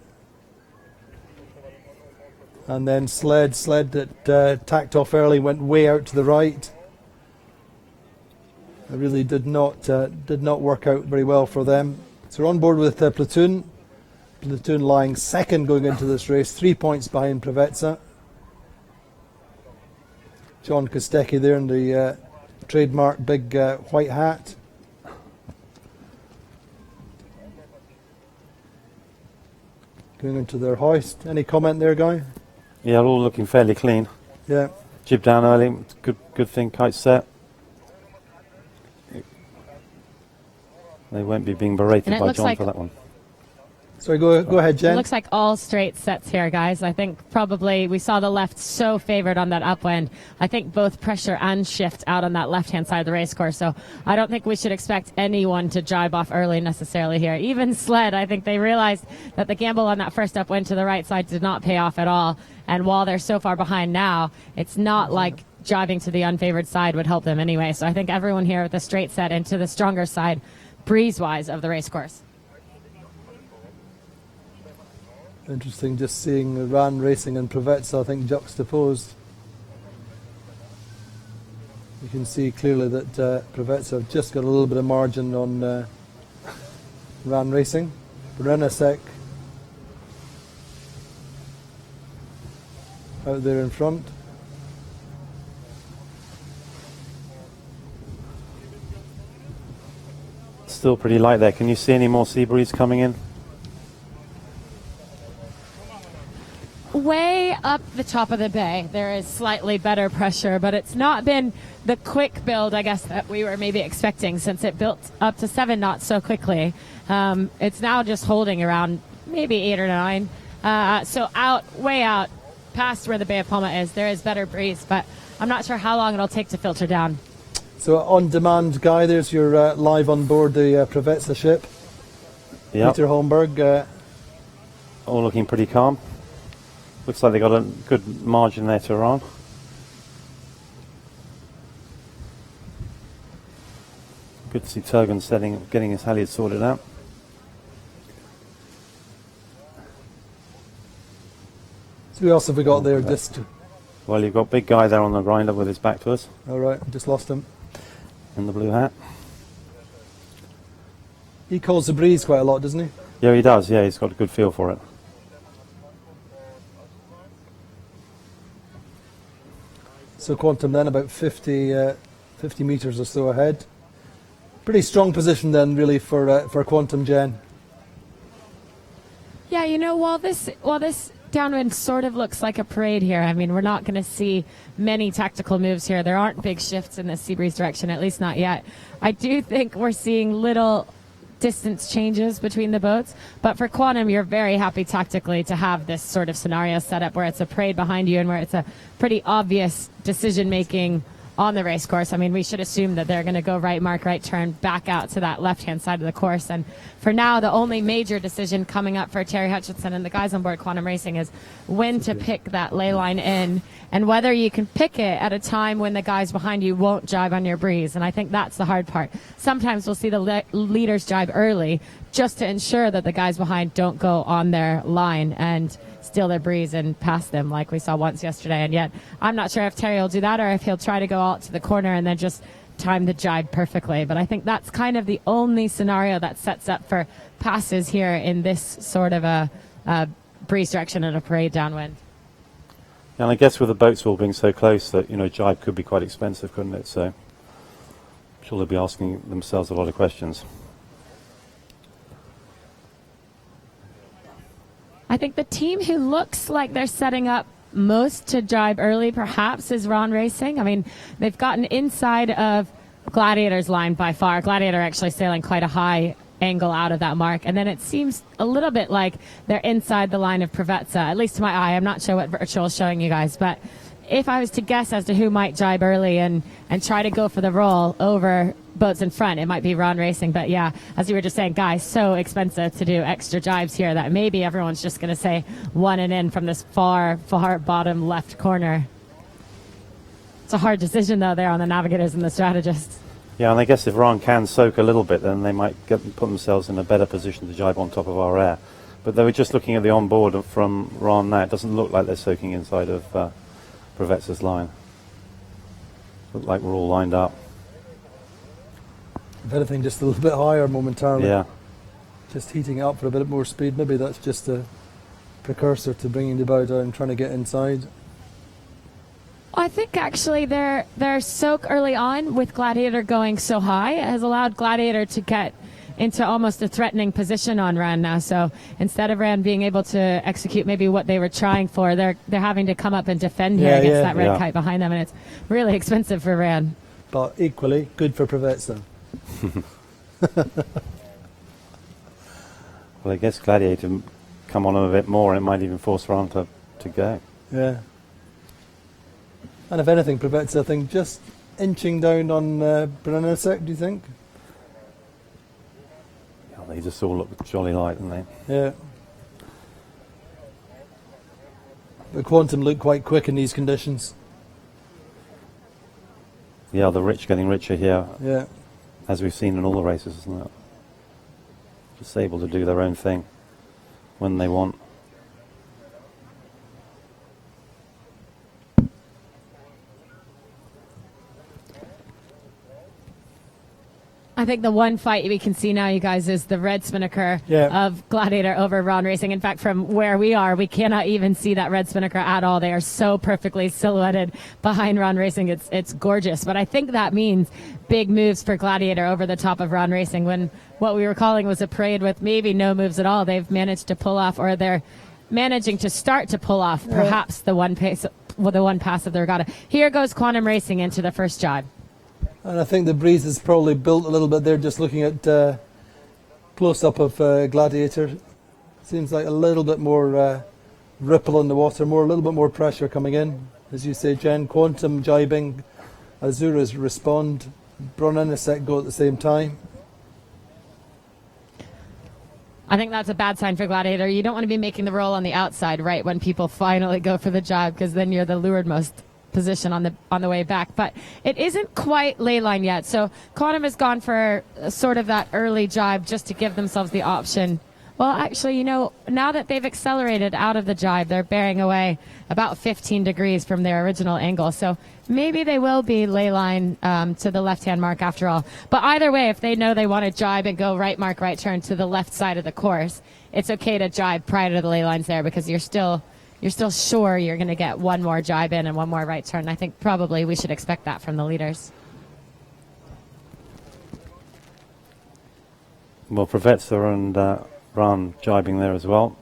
And then Sled that tacked off early, went way out to the right. It really did not work out very well for them. So we're on board with Platoon. Platoon lying 2nd going into this race, 3 points behind Provezza. John Kostecki there in the trademark big white hat. Going into their hoist. Any comment there, Guy? Yeah, all looking fairly clean. Yeah. Jib down early, good thing, kite set. They won't be being berated by John for that one. Sorry, go ahead, Jen. It looks like all straight sets here, guys. I think probably we saw the left so favored on that upwind. I think both pressure and shift out on that left-hand side of the race course. So I don't think we should expect anyone to jibe off early necessarily here. Even Sled, I think they realized that the gamble on that first upwind to the right side did not pay off at all. And while they're so far behind now, it's not like jibing to the unfavored side would help them anyway. So I think everyone here with a straight set into the stronger side, breeze-wise, of the race course. Interesting just seeing Ran Racing and Provezza, I think, juxtaposed. You can see clearly that Provezza have just got a little bit of margin on Ran Racing. Renasek out there in front. Still pretty light there. Can you see any more sea breeze coming in? Way up the top of the bay, there is slightly better pressure, but it's not been the quick build, I guess, that we were maybe expecting since it built up to 7 knots so quickly. It's now just holding around maybe 8 or 9. So way out, past where the Bay of Palma is, there is better breeze, but I'm not sure how long it'll take to filter down. So on demand, Guy, there's your live on board the Provezza ship. Yep. Peter Holmberg. All looking pretty calm. Looks like they got a good margin there to Iran. Good to see Turgan getting his halyard sorted out. So who else have we got there? Well, you've got big guy there on the grinder with his back to us. All right, just lost him. In the blue hat. He calls the breeze quite a lot, doesn't he? Yeah, he does. Yeah, he's got a good feel for it. So Quantum then about 50 metres or so ahead. Pretty strong position then, really, for Quantum, Jen. Yeah, while this downwind sort of looks like a parade here, I mean, we're not going to see many tactical moves here. There aren't big shifts in the sea breeze direction, at least not yet. I do think we're seeing little distance changes between the boats, but for Quantum, you're very happy tactically to have this sort of scenario set up where it's a parade behind you and where it's a pretty obvious decision making on the race course. I mean, we should assume that they're going to go right mark, right turn, back out to that left-hand side of the course. And for now, the only major decision coming up for Terry Hutchinson and the guys on board Quantum Racing is when to pick that ley line in and whether you can pick it at a time when the guys behind you won't jibe on your breeze. And I think that's the hard part. Sometimes we'll see the leaders jibe early just to ensure that the guys behind don't go on their line and steal their breeze and pass them like we saw once yesterday. And yet I'm not sure if Terry will do that or if he'll try to go out to the corner and then just time the jibe perfectly. But I think that's kind of the only scenario that sets up for passes here in this sort of a breeze direction and a parade downwind. And I guess with the boats all being so close that, jibe could be quite expensive, couldn't it? So I'm sure they'll be asking themselves a lot of questions. I think the team who looks like they're setting up most to jibe early perhaps is Ron Racing. I mean, they've gotten inside of Gladiator's line by far. Gladiator actually sailing quite a high angle out of that mark, and then it seems a little bit like they're inside the line of Provezza, at least to my eye. I'm not sure what virtual is showing you guys, but if I was to guess as to who might jibe early and try to go for the roll over boats in front, it might be Ron Racing. But yeah, as you were just saying, guys, so expensive to do extra jibes here that maybe everyone's just going to say one and in from this far bottom left corner. It's a hard decision though there on the navigators and the strategists. Yeah, and I guess if Ron can soak a little bit, then they might put themselves in a better position to jibe on top of our air. But they were just looking at the onboard from Ron now. It doesn't look like they're soaking inside of Provezza's line. Look like we're all lined up. If anything, just a little bit higher momentarily. Yeah. Just heating it up for a bit more speed. Maybe that's just a precursor to bringing the bow down and trying to get inside. I think actually their soak early on with Gladiator going so high has allowed Gladiator to get into almost a threatening position on Ran now. So instead of Ran being able to execute maybe what they were trying for, they're having to come up and defend here against that red kite behind them, and it's really expensive for Ran. But equally good for Provezza. Well, I guess Gladiator come on a bit more, and it might even force Ran to go. Yeah. And if anything, Provezza, I think, just inching down on Brunnisek, do you think? Yeah, they just all look jolly light, don't they? Yeah. The Quantum looked quite quick in these conditions. Yeah, the rich getting richer here. Yeah. As we've seen in all the races, isn't it? Just able to do their own thing when they want. I think the one fight we can see now, you guys, is the red spinnaker of Gladiator over Ron Racing. In fact, from where we are, we cannot even see that red spinnaker at all. They are so perfectly silhouetted behind Ron Racing. It's gorgeous. But I think that means big moves for Gladiator over the top of Ron Racing. When what we were calling was a parade with maybe no moves at all, they've managed to pull off, or they're managing to start to pull off perhaps the one pass of the regatta. Here goes Quantum Racing into the first jibe. And I think the breeze is probably built a little bit there, just looking at close-up of Gladiator. Seems like a little bit more ripple in the water, a little bit more pressure coming in. As you say, Jen, Quantum jibing, Azuras respond, Brunnisek go at the same time. I think that's a bad sign for Gladiator. You don't want to be making the roll on the outside right when people finally go for the jibe, because then you're the leewardmost position on the way back. But it isn't quite ley line yet, so Quantum has gone for sort of that early jibe just to give themselves the option. Well, actually, now that they've accelerated out of the jibe, they're bearing away about 15 degrees from their original angle, so maybe they will be ley line to the left-hand mark after all. But either way, if they know they want to jibe and go right mark, right turn to the left side of the course, it's okay to jibe prior to the ley lines there, because you're still sure you're going to get one more jibe in and one more right turn. I think probably we should expect that from the leaders. Well, Provezza and Ran jibing there as well.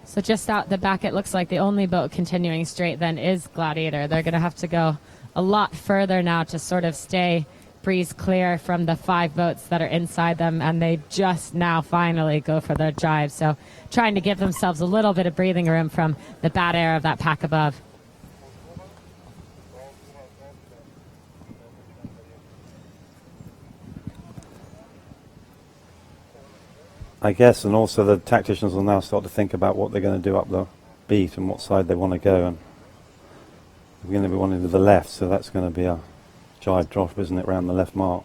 So just out the back, it looks like the only boat continuing straight then is Gladiator. They're going to have to go a lot further now to sort of stay breeze clear from the 5 boats that are inside them, and they just now finally go for their jibe. So trying to give themselves a little bit of breathing room from the bad air of that pack above. I guess, and also the tacticians will now start to think about what they're going to do up the beat and what side they want to go. And we're going to be wanting to the left, so that's going to be a jibe drop, isn't it, round the left mark.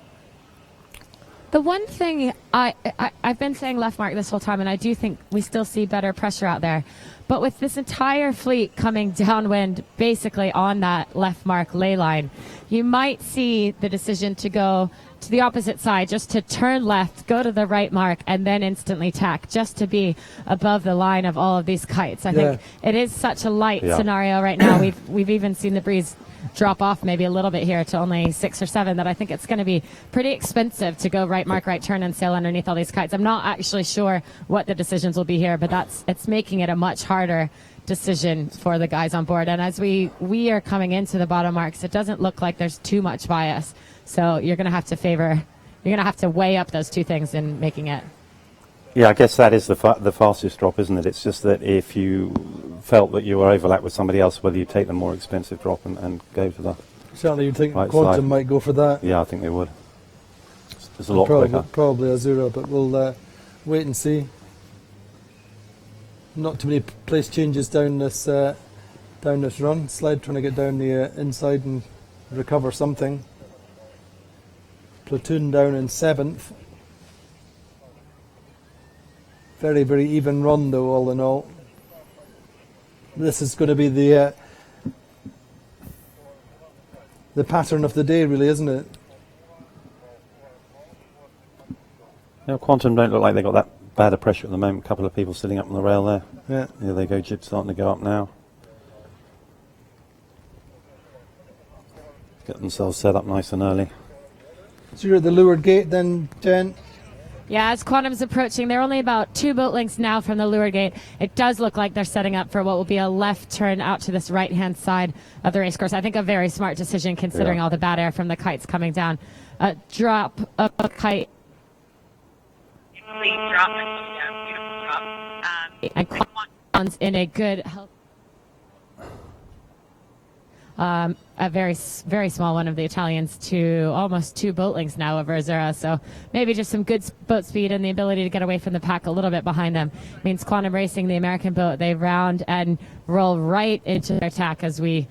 The one thing I've been saying left mark this whole time, and I do think we still see better pressure out there. But with this entire fleet coming downwind, basically on that left mark ley line, you might see the decision to go to the opposite side, just to turn left, go to the right mark, and then instantly tack, just to be above the line of all of these kites. I think it is such a light scenario right now. We've even seen the breeze drop off maybe a little bit here to only 6 or 7, that I think it's going to be pretty expensive to go right mark, right turn, and sail underneath all these kites. I'm not actually sure what the decisions will be here, but it's making it a much harder decision for the guys on board. And as we are coming into the bottom marks, it doesn't look like there's too much bias. So you're going to have to weigh up those two things in making it. Yeah, I guess that is the fastest drop, isn't it? It's just that if you felt that you were overlapped with somebody else, whether you take the more expensive drop and go for the Certainly you'd think right Quantum side. might go for that. Yeah, I think they would. It's a lot quicker. Probably Azura, but we'll wait and see. Not too many place changes down this run. Sled trying to get down the inside and recover something. Platoon down in 7th. Very, very even run though, all in all. This is going to be the pattern of the day, really, isn't it? Yeah, Quantum don't look like they've got that bad a pressure at the moment. A couple of people sitting up on the rail there. Yeah. There they go, jib starting to go up now. Get themselves set up nice and early. So you're at the leeward gate then, Jen? Yeah, as Quantum's approaching, they're only about 2 boat lengths now from the leeward gate. It does look like they're setting up for what will be a left turn out to this right-hand side of the race course. I think a very smart decision considering all the bad air from the kites coming down. Drop of a kite. And Quantum's in a good health. A very small one of the Italians to almost 2 boat lengths now over Azura. So maybe just some good boat speed and the ability to get away from the pack a little bit behind them means Quantum Racing, the American boat, they round and roll right into their tack as we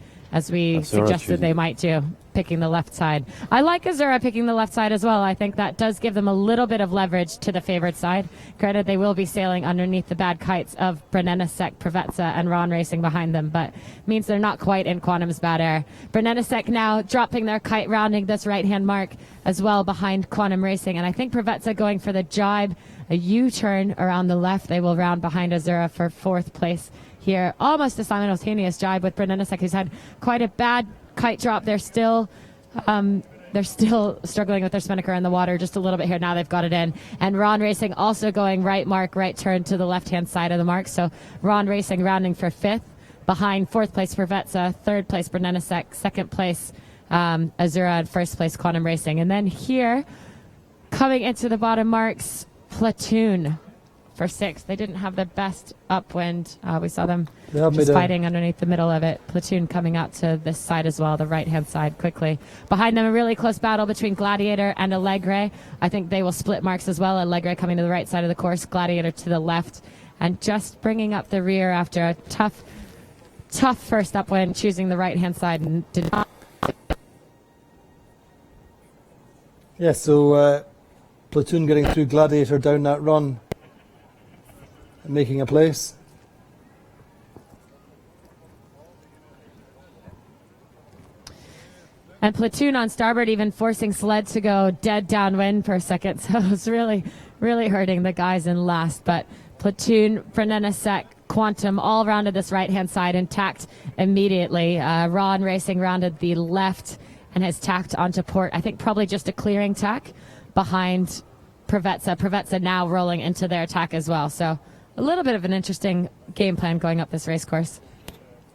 suggested they might do, picking the left side. I like Azura picking the left side as well. I think that does give them a little bit of leverage to the favored side. Granted, they will be sailing underneath the bad kites of Brennennesek, Preveza, and Ron Racing behind them, but means they're not quite in Quantum's bad air. Brennennesek now dropping their kite, rounding this right-hand mark as well behind Quantum Racing, and I think Preveza going for the jibe, a U-turn around the left. They will round behind Azura for 4th place here. Almost a simultaneous jibe with Brennennesek, who's had quite a bad kite drop. They're still struggling with their spinnaker in the water just a little bit here. Now they've got it in. And Ron Racing also going right mark, right turn to the left-hand side of the mark. So Ron Racing rounding for 5th. Behind 4th place Preveza, 3rd place Brennennesek, 2nd place Azura, and 1st place Quantum Racing. And then here, coming into the bottom marks, Platoon for 6th. They didn't have the best upwind. We saw them just fighting underneath the middle of it. Platoon coming out to this side as well, the right-hand side, quickly. Behind them, a really close battle between Gladiator and Allegre. I think they will split marks as well. Allegre coming to the right side of the course, Gladiator to the left. And just bringing up the rear after a tough first upwind, choosing the right-hand side and did not. Yeah, so Platoon getting through Gladiator down that run. Making a place. And Platoon on starboard even forcing Sled to go dead downwind for a second. So it was really, really hurting the guys in last. But Platoon, Brennennesek, Quantum all rounded this right-hand side and tacked immediately. Ron Racing rounded the left and has tacked onto port. I think probably just a clearing tack behind Preveza. Preveza now rolling into their attack as well. So a little bit of an interesting game plan going up this race course.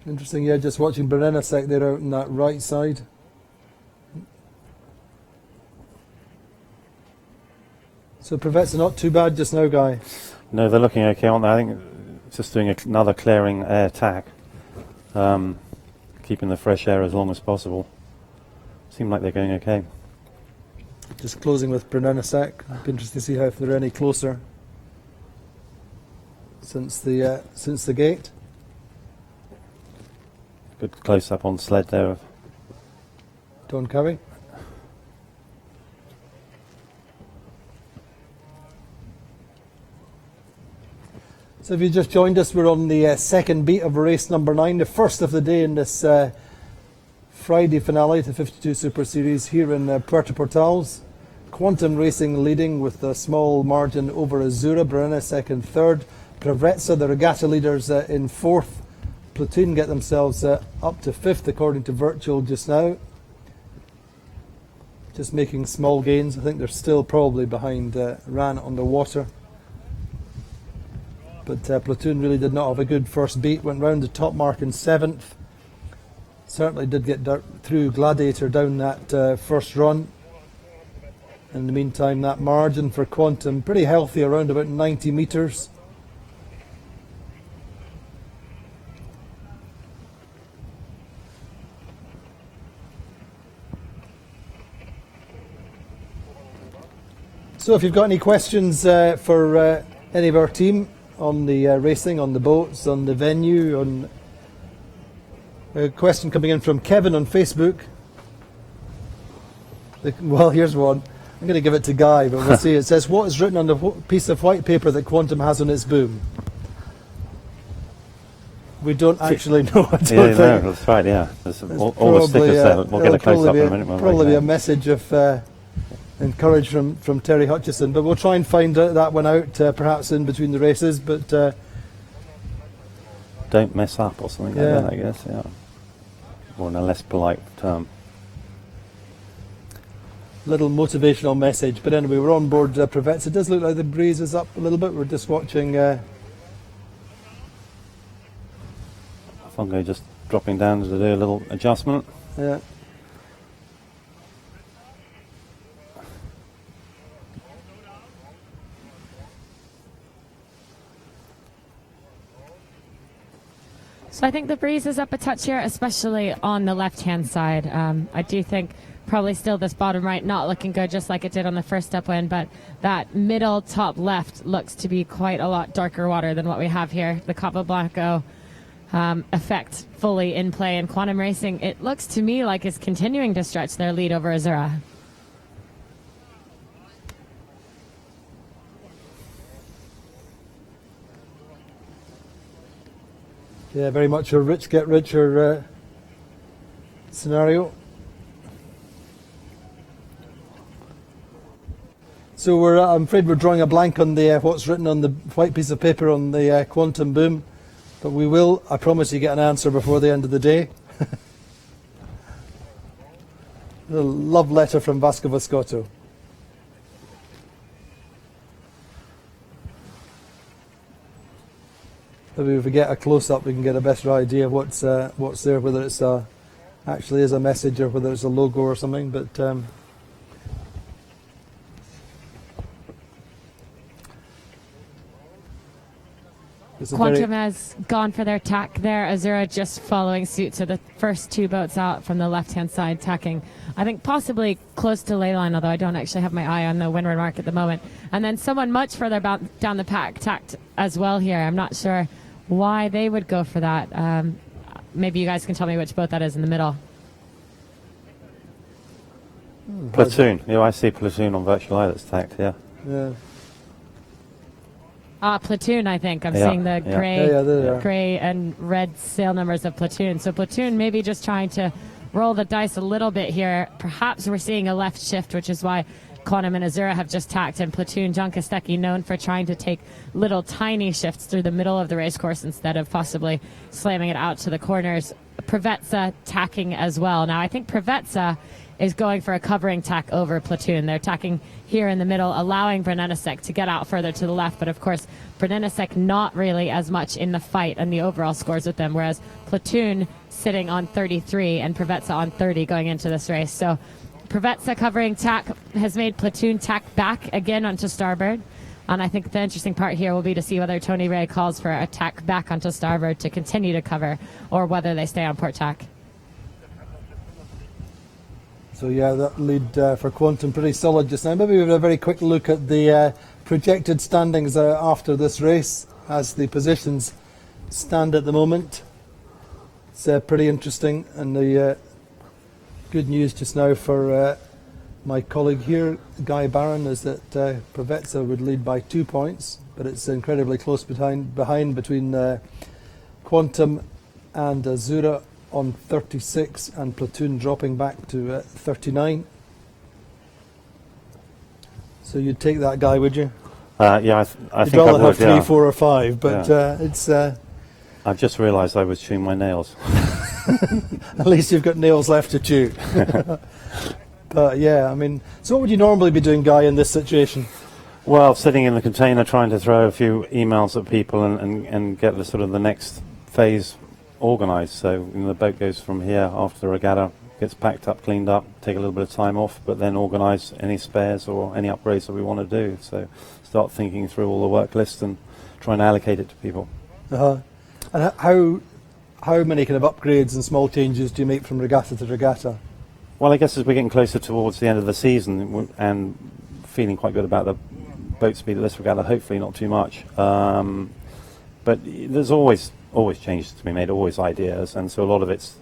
Interesting, yeah, just watching Brennennesek there out on that right side. So Preveza not too bad just now, Guy. No, they're looking okay, aren't they? I think just doing another clearing air tack, keeping the fresh air as long as possible. Seem like they're going okay. Just closing with Brennennesek. It'd be interesting to see how if they're any closer since the gate. Good close up on Sled there of Don Curry. So if you just joined us, we're on the second beat of race number 9, the first of the day in this Friday finale to the 52 Super Series here in Puerto Portals. Quantum Racing leading with a small margin over Azura, Brenna second, third. Preveza, the regatta leaders, in fourth. Platoon get themselves up to fifth according to Virtual just now. Just making small gains. I think they're still probably behind Ran on the water. But Platoon really did not have a good first beat. Went round the top mark in seventh. Certainly did get through Gladiator down that first run. In the meantime, that margin for Quantum pretty healthy, around about 90 metres. So if you've got any questions for any of our team on the racing, on the boats, on the venue, on a question coming in from Kevin on Facebook. Well, here's one. I'm going to give it to Guy, but we'll see. It says, what is written on the piece of white paper that Quantum has on its boom? We don't actually know. I don't think. No, that's right, yeah. There's all the stickers there. We'll get a close-up in a minute. Probably a message of encouragement from Terry Hutchison, but we'll try and find that one out perhaps in between the races. But don't mess up or something like that, I guess, yeah. Or in a less polite term. Little motivational message, but anyway, we're on board Preveza. It does look like the breeze is up a little bit. We're just watching Fongo just dropping down to do a little adjustment. Yeah. So I think the breeze is up a touch here, especially on the left-hand side. I do think probably still this bottom right not looking good, just like it did on the first upwind, but that middle top left looks to be quite a lot darker water than what we have here. The Cabo Blanco effect fully in play in Quantum Racing. It looks to me like it's continuing to stretch their lead over Azura. Yeah, very much a rich get richer scenario. So I'm afraid we're drawing a blank on the what's written on the white piece of paper on the Quantum boom, but we will, I promise you, get an answer before the end of the day. A love letter from Vasco Vascotto. Maybe if we get a close-up, we can get a better idea of what's there, whether it's actually is a message or whether it's a logo or something. But Quantum has gone for their tack there. Azura just following suit. So the first two boats out from the left-hand side tacking, I think possibly close to ley line, although I don't actually have my eye on the windward mark at the moment. And then someone much further down the pack tacked as well here. I'm not sure why they would go for that. Maybe you guys can tell me which boat that is in the middle. Platoon. Yeah, I see Platoon on Virtual Eye that's tacked, yeah. Yeah. Platoon, I think. I'm seeing the gray and red sail numbers of Platoon. So Platoon maybe just trying to roll the dice a little bit here. Perhaps we're seeing a left shift, which is why Quantum and Azura have just tacked, and Platoon, John Kostecki, known for trying to take little tiny shifts through the middle of the race course instead of possibly slamming it out to the corners. Preveza tacking as well. Now, I think Preveza is going for a covering tack over Platoon. They're tacking here in the middle, allowing Brennanasek to get out further to the left, but of course, Brennanasek not really as much in the fight and the overall scores with them, whereas Platoon sitting on 33 and Preveza on 30 going into this race. So Preveza covering tack has made Platoon tack back again onto starboard. And I think the interesting part here will be to see whether Tony Ray calls for a tack back onto starboard to continue to cover, or whether they stay on port tack. So yeah, that lead for Quantum pretty solid just now. Maybe we'll have a very quick look at the projected standings after this race, as the positions stand at the moment. It's pretty interesting, and the good news just now for my colleague here, Guy Barron, is that Preveza would lead by 2 points. but it's incredibly close behind between Quantum and Azura on 36, and Platoon dropping back to 39. So you'd take that guy, would you? Yeah, I You'd think I rather would. have 3, 4, or 5, but Yeah. it's. I've just realised I was chewing my nails. At least you've got nails left to chew. But yeah, I mean, so what would you normally be doing, Guy, in this situation? Well, sitting in the container trying to throw a few emails at people and get the sort of the next phase organised. So the boat goes from here after the regatta, gets packed up, cleaned up, take a little bit of time off, but then organise any spares or any upgrades that we want to do. So start thinking through all the work list and trying to allocate it to people. And how many kind of upgrades and small changes do you make from regatta to regatta? Well, I guess as we're getting closer towards the end of the season and feeling quite good about the boat speed of this regatta, hopefully not too much. But there's always changes to be made, always ideas, and so a lot of it's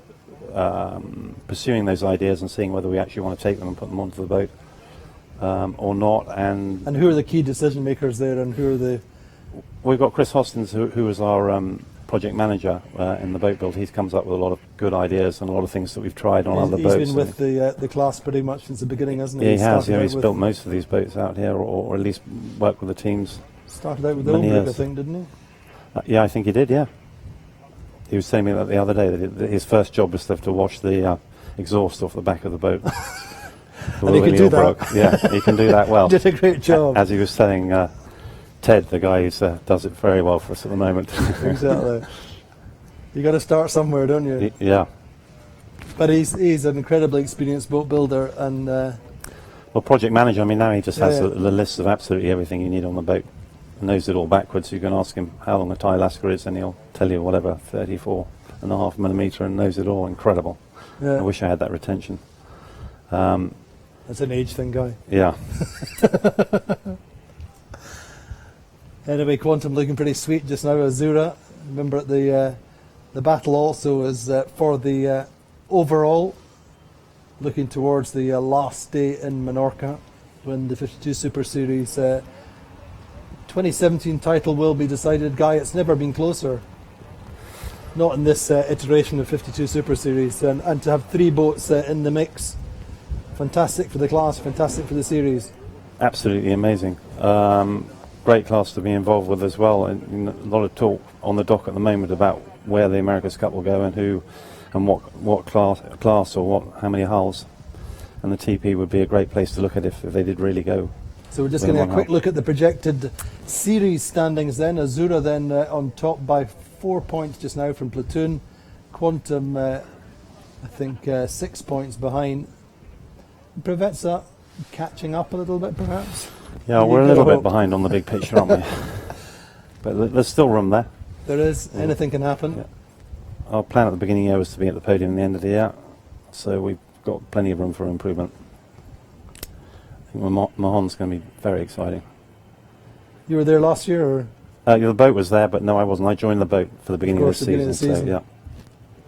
pursuing those ideas and seeing whether we actually want to take them and put them onto the boat or not. And who are the key decision makers there, and who are the... We've got Chris Hostins, who is our project manager in the boat build. He comes up with a lot of good ideas and a lot of things that we've tried on other boats. He's been with the class pretty much since the beginning, hasn't he? Yeah, he has. Yeah, he's built most of these boats out here, or at least worked with the teams. Started out with the Oldbrook, I think, didn't he? Yeah, I think he did, yeah. He was telling me that the other day, that his first job was to have to wash the exhaust off the back of the boat. And he can do that. Yeah, he can do that well. He did a great job. As he was telling Ted, the guy who does it very well for us at the moment. Exactly. You got to start somewhere, don't you? Yeah. But he's an incredibly experienced boat builder, and well, project manager. I mean, now he just has the list of absolutely everything you need on the boat. Knows it all backwards. You can ask him how long a tie lasker is, and he'll tell you whatever, 34.5 millimetre, and knows it all. Incredible. Yeah. I wish I had that retention. That's an age thing, Guy. Yeah. Anyway, Quantum looking pretty sweet just now. Azura, remember at the battle also is for the overall, looking towards the last day in Menorca when the 52 Super Series 2017 title will be decided. Guy, it's never been closer. Not in this iteration of 52 Super Series, and to have 3 boats in the mix, fantastic for the class, fantastic for the series. Absolutely amazing. Great class to be involved with as well. And a lot of talk on the dock at the moment about where the America's Cup will go and who and what class or how many hulls. And the TP would be a great place to look at if they did really go. So we're just going to have a quick look at the projected series standings then. Azura then on top by 4 points just now from Platoon. Quantum, I think 6 points behind. Privetza catching up a little bit perhaps? Yeah, we're a little bit behind on the big picture, aren't we? But there's still room there. There is. Anything can happen. Yeah. Our plan at the beginning of the year was to be at the podium at the end of the year, so we've got plenty of room for improvement. I think Mahon's going to be very exciting. You were there last year, or? The boat was there, but no, I wasn't. I joined the boat for the beginning of the season. So, yeah.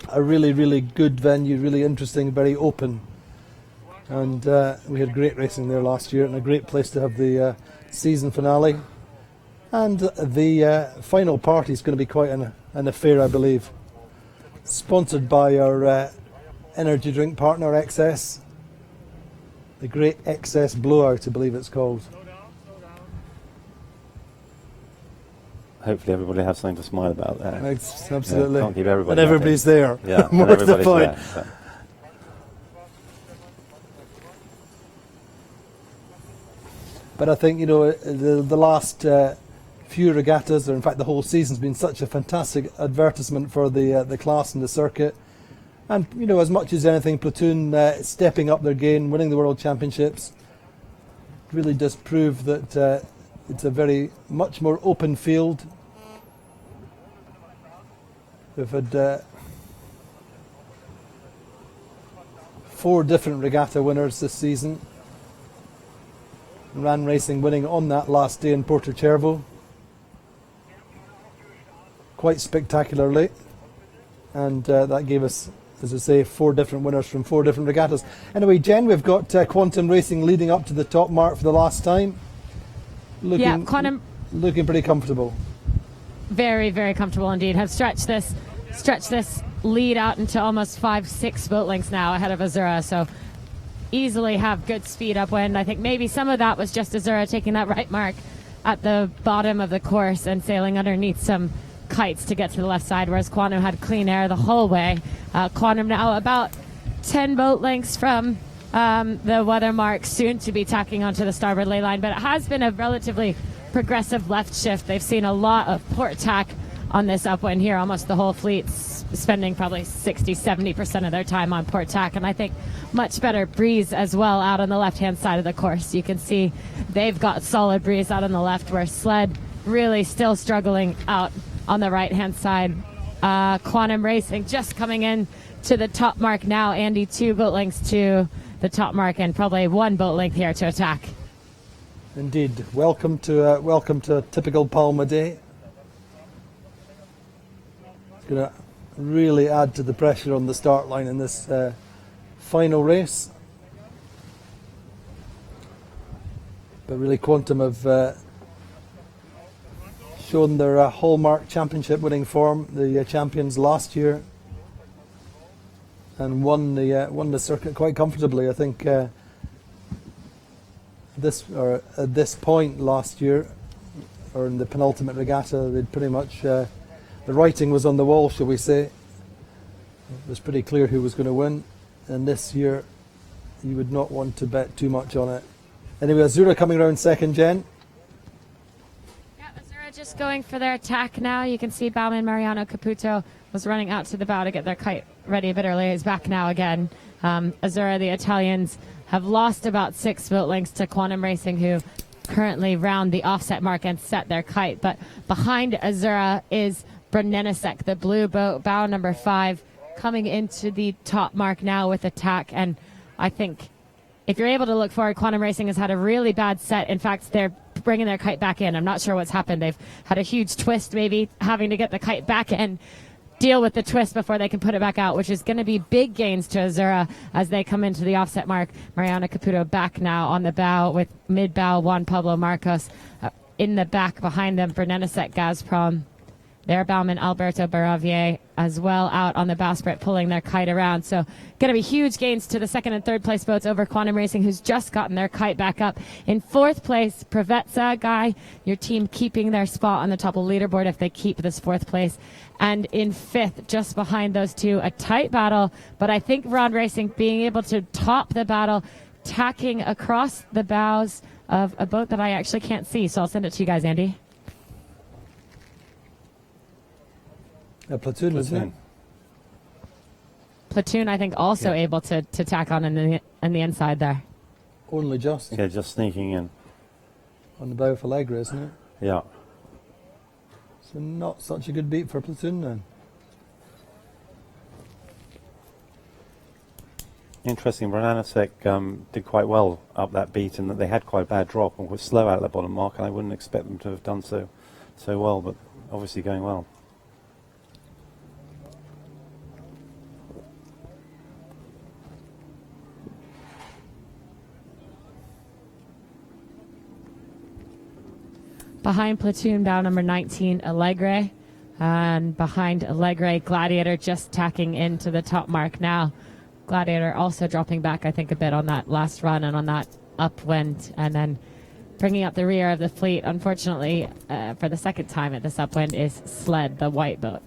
A really, really good venue, really interesting, very open. And we had great racing there last year, and a great place to have the season finale. And the final party is going to be quite an affair, I believe. Sponsored by our energy drink partner, XS. The Great XS Blowout, I believe it's called. Hopefully everybody has something to smile about there. Absolutely. Yeah, can't keep everybody and everybody's there. Yeah, More to the point. There, so. But I think, the last few regattas, or in fact the whole season's been such a fantastic advertisement for the class and the circuit. And, as much as anything, Platoon stepping up their game, winning the World Championships, really does prove that it's a very much more open field. We've had 4 different regatta winners this season. Ran Racing winning on that last day in Puerto Cervo, quite spectacularly, and that gave us, as I say, 4 different winners from 4 different regattas. Anyway, Jen, we've got Quantum Racing leading up to the top mark for the last time. Yeah, looking pretty comfortable. Very, very comfortable indeed. Have stretched this lead out into almost 5-6 boat lengths now ahead of Azura. So easily have good speed upwind. I think maybe some of that was just Azura taking that right mark at the bottom of the course and sailing underneath some kites to get to the left side, whereas Quantum had clean air the whole way. Quantum now about 10 boat lengths from the weather mark, soon to be tacking onto the starboard ley line, but it has been a relatively progressive left shift. They've seen a lot of port tack on this upwind here. Almost the whole fleet's spending probably 60-70% of their time on port tack, and I think much better breeze as well out on the left-hand side of the course. You can see they've got solid breeze out on the left, where Sled really still struggling out on the right-hand side. Quantum Racing just coming in to the top mark now. Andy, 2 boat lengths to the top mark and probably 1 boat length here to attack. Indeed. Welcome to a typical Palma day. It's going to really add to the pressure on the start line in this final race. But really, Quantum have shown their hallmark championship winning form. The champions last year, and won the circuit quite comfortably. I think at this point last year, or in the penultimate regatta, they'd pretty much the writing was on the wall, shall we say. It was pretty clear who was going to win, and this year you would not want to bet too much on it. Anyway, Azura coming around second, Jen. Just going for their attack now. You can see Bauman Mariano Caputo was running out to the bow to get their kite ready a bit earlier. He's back now again. Azura, the Italians, have lost about 6 boat lengths to Quantum Racing, who currently round the offset mark and set their kite. But behind Azura is Brunnenisek, the blue boat, bow number 5, coming into the top mark now with attack. And I think if you're able to look forward, Quantum Racing has had a really bad set. In fact, they're bringing their kite back in. I'm not sure what's happened. They've had a huge twist, maybe having to get the kite back in, deal with the twist before they can put it back out, which is going to be big gains to Azura as they come into the offset mark. Mariana Caputo back now on the bow with mid-bow Juan Pablo Marcos. In the back behind them, Brunnenisek Gazprom. Their bowman Alberto Baravier as well out on the bowsprit pulling their kite around. So going to be huge gains to the second and third place boats over Quantum Racing, who's just gotten their kite back up. In fourth place, Pravetsa, Guy, your team keeping their spot on the top of the leaderboard if they keep this fourth place. And in fifth, just behind those two, a tight battle. But I think Ron Racing being able to top the battle, tacking across the bows of a boat that I actually can't see. So I'll send it to you guys, Andy. A platoon, isn't it? Platoon, I think, also able to tack on in the inside there. Only just. Yeah, just sneaking in. On the bow of Allegra, isn't it? Yeah. So not such a good beat for Platoon then. Interesting, Brunnenisek did quite well up that beat, and that they had quite a bad drop and were slow out the bottom mark, and I wouldn't expect them to have done so well, but obviously going well. Behind Platoon, bow number 19, Allegre. And behind Allegre, Gladiator just tacking into the top mark now. Gladiator also dropping back, I think, a bit on that last run and on that upwind. And then bringing up the rear of the fleet, unfortunately, for the second time at this upwind, is Sled, the white boat.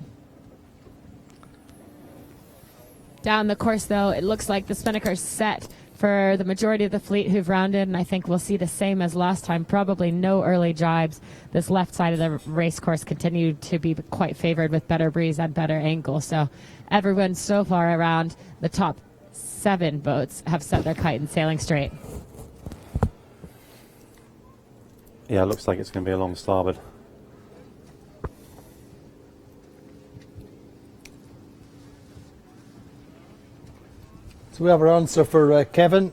Down the course, though, it looks like the Spinnaker's set for the majority of the fleet who've rounded, and I think we'll see the same as last time. Probably no early jibes. This left side of the race course continued to be quite favored with better breeze and better angle. So everyone so far around the top 7 boats have set their kite and sailing straight. Yeah, it looks like it's going to be a long starboard. So we have our answer for Kevin,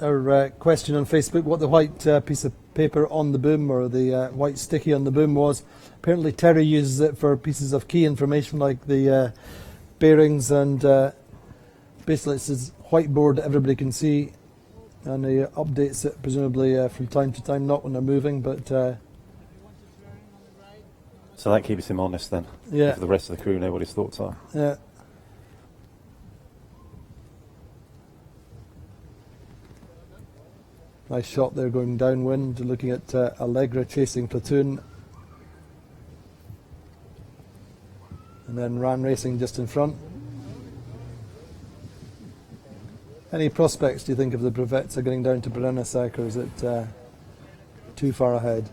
our question on Facebook, what the white piece of paper on the boom, or the white sticky on the boom was. Apparently Terry uses it for pieces of key information like the bearings, and basically it's his whiteboard that everybody can see, and he updates it presumably from time to time, not when they're moving, but So that keeps him honest then. Yeah. If the rest of the crew know what his thoughts are. Yeah. Nice shot there going downwind, looking at Allegra chasing Platoon. And then Ran Racing just in front. Any prospects, do you think, of the Brevetza getting down to Brennesek, or is it too far ahead?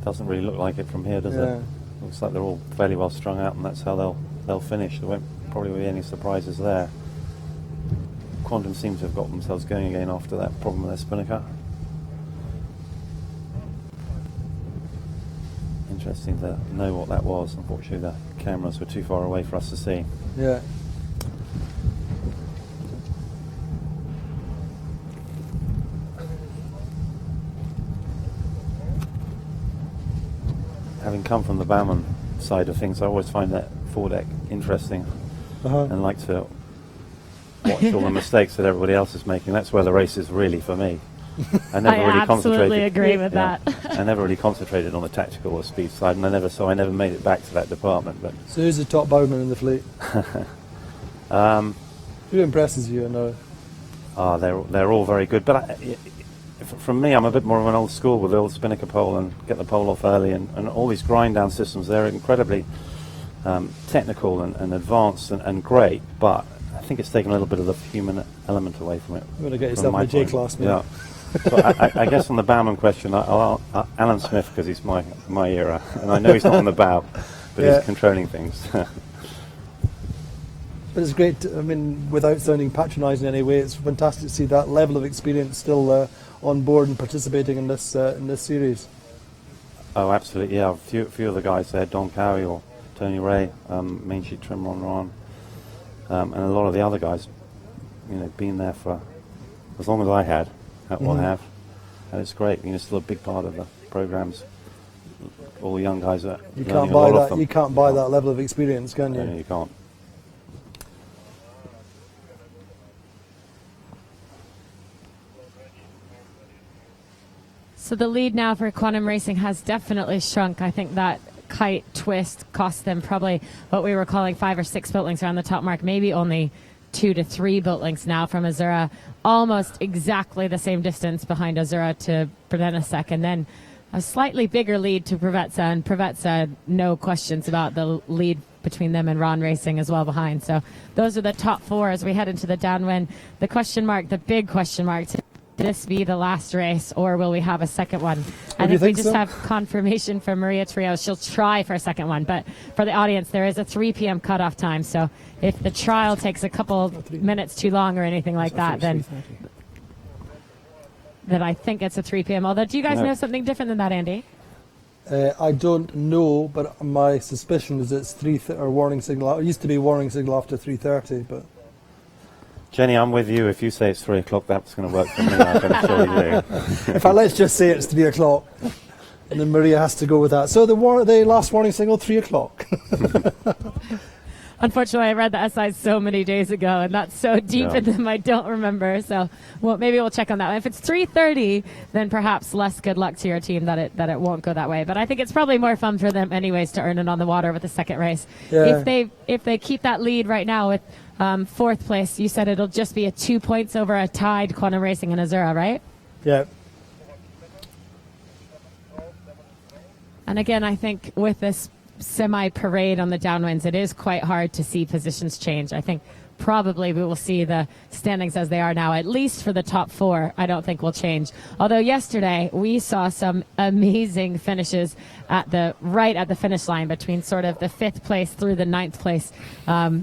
Doesn't really look like it from here, does it? Looks like they're all fairly well strung out, and that's how they'll finish. There won't probably be any surprises there. Quantum seems to have got themselves going again after that problem with their spinnaker. Interesting to know what that was. Unfortunately, the cameras were too far away for us to see. Yeah. Having come from the bowman side of things, I always find that foredeck interesting and like to watch all the mistakes that everybody else is making. That's where the race is really for me. I never really absolutely agree with that. I never really concentrated on the tactical or speed side, and I never made it back to that department. But so who's the top bowman in the fleet? Who impresses you? I know. They're all very good, but from me, I'm a bit more of an old school with the old spinnaker pole and get the pole off early, and all these grind down systems. They're incredibly technical and advanced and great, but I think it's taken a little bit of the human element away from it. You want to get yourself in the J class, man. Yeah. So I guess on the bowman question, I'll Alan Smith, because he's my era, and I know he's not on the bow, but he's controlling things. But it's great. I mean, without sounding patronising in any way, it's fantastic to see that level of experience still on board and participating in this series. Oh, absolutely. Yeah, a few of the guys there, Don Cowie or Tony Ray, main sheet trimmer on Ron, and a lot of the other guys, been there for as long as I have, and it's great. It's still a big part of the programs. All the young guys are you can't buy that. You can't buy that level of experience, can you? No, you can't. So the lead now for Quantum Racing has definitely shrunk. I think that kite twist cost them probably what we were calling 5 or 6 boat lengths around the top mark, maybe only 2 to 3 boat lengths now from Azura, almost exactly the same distance behind Azura to Brevenesek, and then a slightly bigger lead to Brevetza, and Brevetza, no questions about the lead between them and Ron Racing as well behind. So those are the top 4 as we head into the downwind. The question mark, the big question mark, this be the last race, or will we have a second one? I think we just have confirmation from Maria Trio. She'll try for a second one, but for the audience, there is a 3 p.m. cutoff time. So if the trial takes a couple minutes too long or anything like that, then I think it's a 3 p.m. Although, do you guys know something different than that, Andy? I don't know, but my suspicion is it's 3 or warning signal. It used to be warning signal after 3:30, but. Jenny, I'm with you. If you say it's 3 o'clock, that's going to work for me. I can assure you. In fact, let's just say it's 3 o'clock, and then Maria has to go with that. So the last warning signal, 3 o'clock. Unfortunately, I read the SI so many days ago, and that's so deep in them I don't remember. So, maybe we'll check on that. If it's 3:30, then perhaps less good luck to your team that it won't go that way. But I think it's probably more fun for them, anyways, to earn it on the water with the second race. Yeah. If they keep that lead right now with 4th place, you said it'll just be 2 points over a tied Quantum Racing and Azura, right? Yeah. And again, I think with this semi-parade on the downwinds, it is quite hard to see positions change. I think probably we will see the standings as they are now, at least for the top 4. I don't think will change. Although yesterday we saw some amazing finishes right at the finish line between sort of the 5th place through the 9th place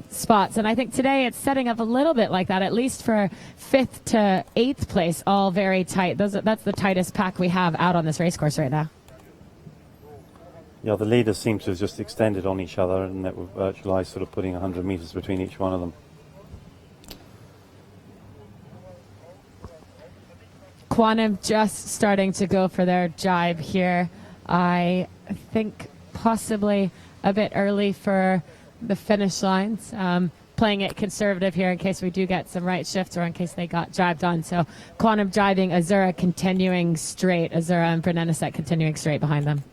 spots. And I think today it's setting up a little bit like that, at least for 5th to 8th place, all very tight. That's the tightest pack we have out on this race course right now. Yeah, the leaders seem to have just extended on each other, and that we've virtualized, sort of putting 100 meters between each one of them. Quantum just starting to go for their jibe here. I think possibly a bit early for the finish lines. Playing it conservative here in case we do get some right shifts or in case they got jibed on. So Quantum jibing, Azura continuing straight. Azura and Brevenesek continuing straight behind them.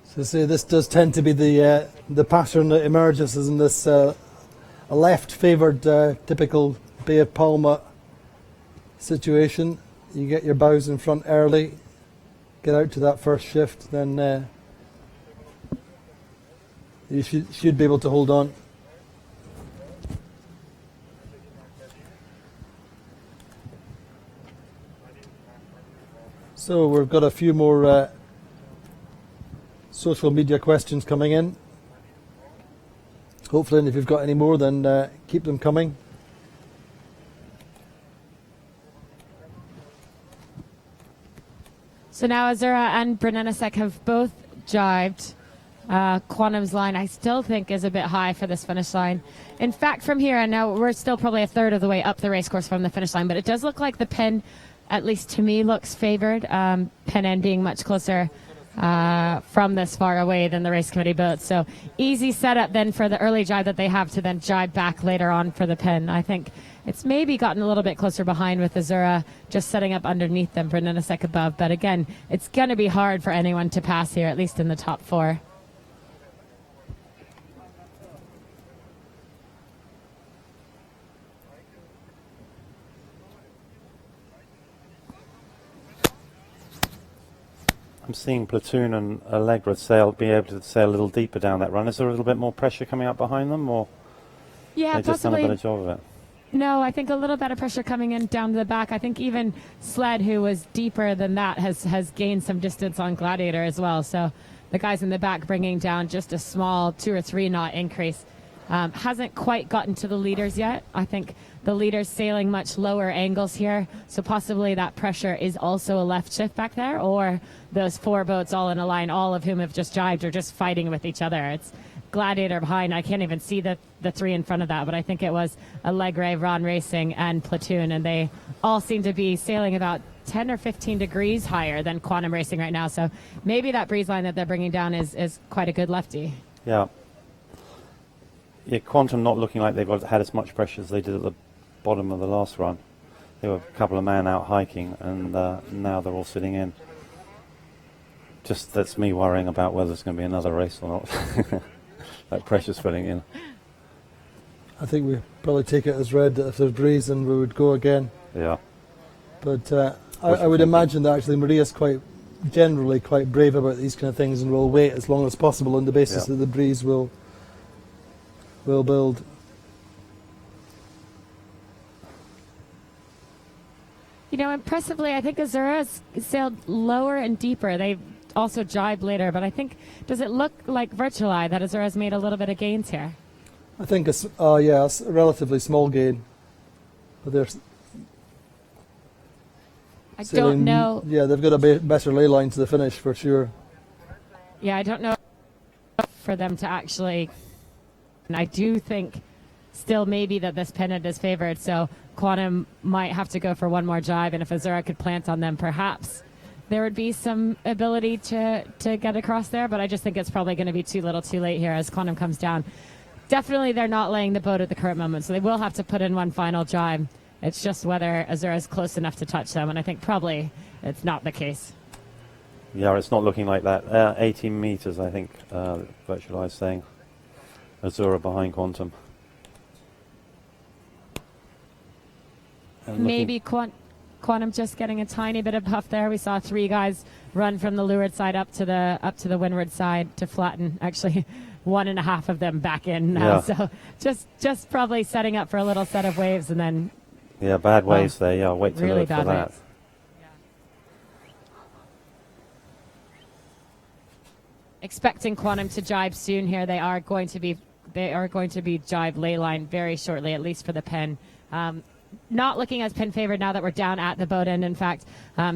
So say this does tend to be the pattern that emerges, isn't this? A left-favoured typical Bay of Palma situation. You get your bows in front early, get out to that first shift, then you should be able to hold on. So we've got a few more social media questions coming in. Hopefully, and if you've got any more, then keep them coming. So now Azura and Brunelesek have both jibed. Quantum's line, I still think, is a bit high for this finish line. In fact, from here, and now we're still probably a third of the way up the racecourse from the finish line, but it does look like the pin, at least to me, looks favoured. Pin end being much closer from this far away than the race committee boat. So easy setup then for the early jibe that they have to then jibe back later on for the pin. I think it's maybe gotten a little bit closer behind with Azura just setting up underneath them, Brunelesek above. But again, it's going to be hard for anyone to pass here, at least in the top four. I'm seeing Platoon and Allegra be able to sail a little deeper down that run. Is there a little bit more pressure coming up behind them, or yeah, they just done a better job of it? No, I think a little better pressure coming in down to the back. I think even Sled, who was deeper than that, has gained some distance on Gladiator as well. So the guys in the back bringing down just a small 2 or 3 knot increase. Hasn't quite gotten to the leaders yet. I think the leaders sailing much lower angles here, so possibly that pressure is also a left shift back there, or those 4 boats all in a line, all of whom have just jibed, are just fighting with each other. It's Gladiator behind. I can't even see the 3 in front of that, but I think it was Allegre, Ron Racing, and Platoon, and they all seem to be sailing about 10 or 15 degrees higher than Quantum Racing right now, so maybe that breeze line that they're bringing down is quite a good lefty. Yeah. Yeah, Quantum not looking like they've had as much pressure as they did at the bottom of the last run. They were a couple of men out hiking, and now they're all sitting in. Just that's me worrying about whether it's going to be another race or not. That pressure's filling in. I think we probably take it as read that if there's breeze, then we would go again. Yeah. But I would imagine that actually Maria's generally quite brave about these kind of things, and will wait as long as possible on the basis that the breeze will build. You know, impressively, I think Azura's sailed lower and deeper. They've also jibed later, but I think, does it look like Virtual Eye that Azura's made a little bit of gains here? I think it's a relatively small gain. But there's don't know. Yeah, they've got a better ley line to the finish for sure. Yeah, I don't know for them to actually. And I do think still maybe that this pennant is favored, so Quantum might have to go for one more jibe, and if Azura could plant on them, perhaps there would be some ability to get across there, but I just think it's probably going to be too little too late here as Quantum comes down. Definitely they're not laying the boat at the current moment, so they will have to put in one final jibe. It's just whether Azura is close enough to touch them, and I think probably it's not the case. Yeah, it's not looking like that. 18 meters, I think, Virtual Eye's saying. Azura behind Quantum. And maybe Quantum just getting a tiny bit of puff there. We saw 3 guys run from the leeward side up to the windward side to flatten. Actually, 1.5 of them back in now. Yeah. So just probably setting up for a little set of waves, and then bad waves there. Yeah, wait to really look for that. Waves. Expecting Quantum to jibe soon here. They are going to be jibe ley line very shortly, at least for the pin. Not looking as pin favored now that we're down at the boat end, in fact.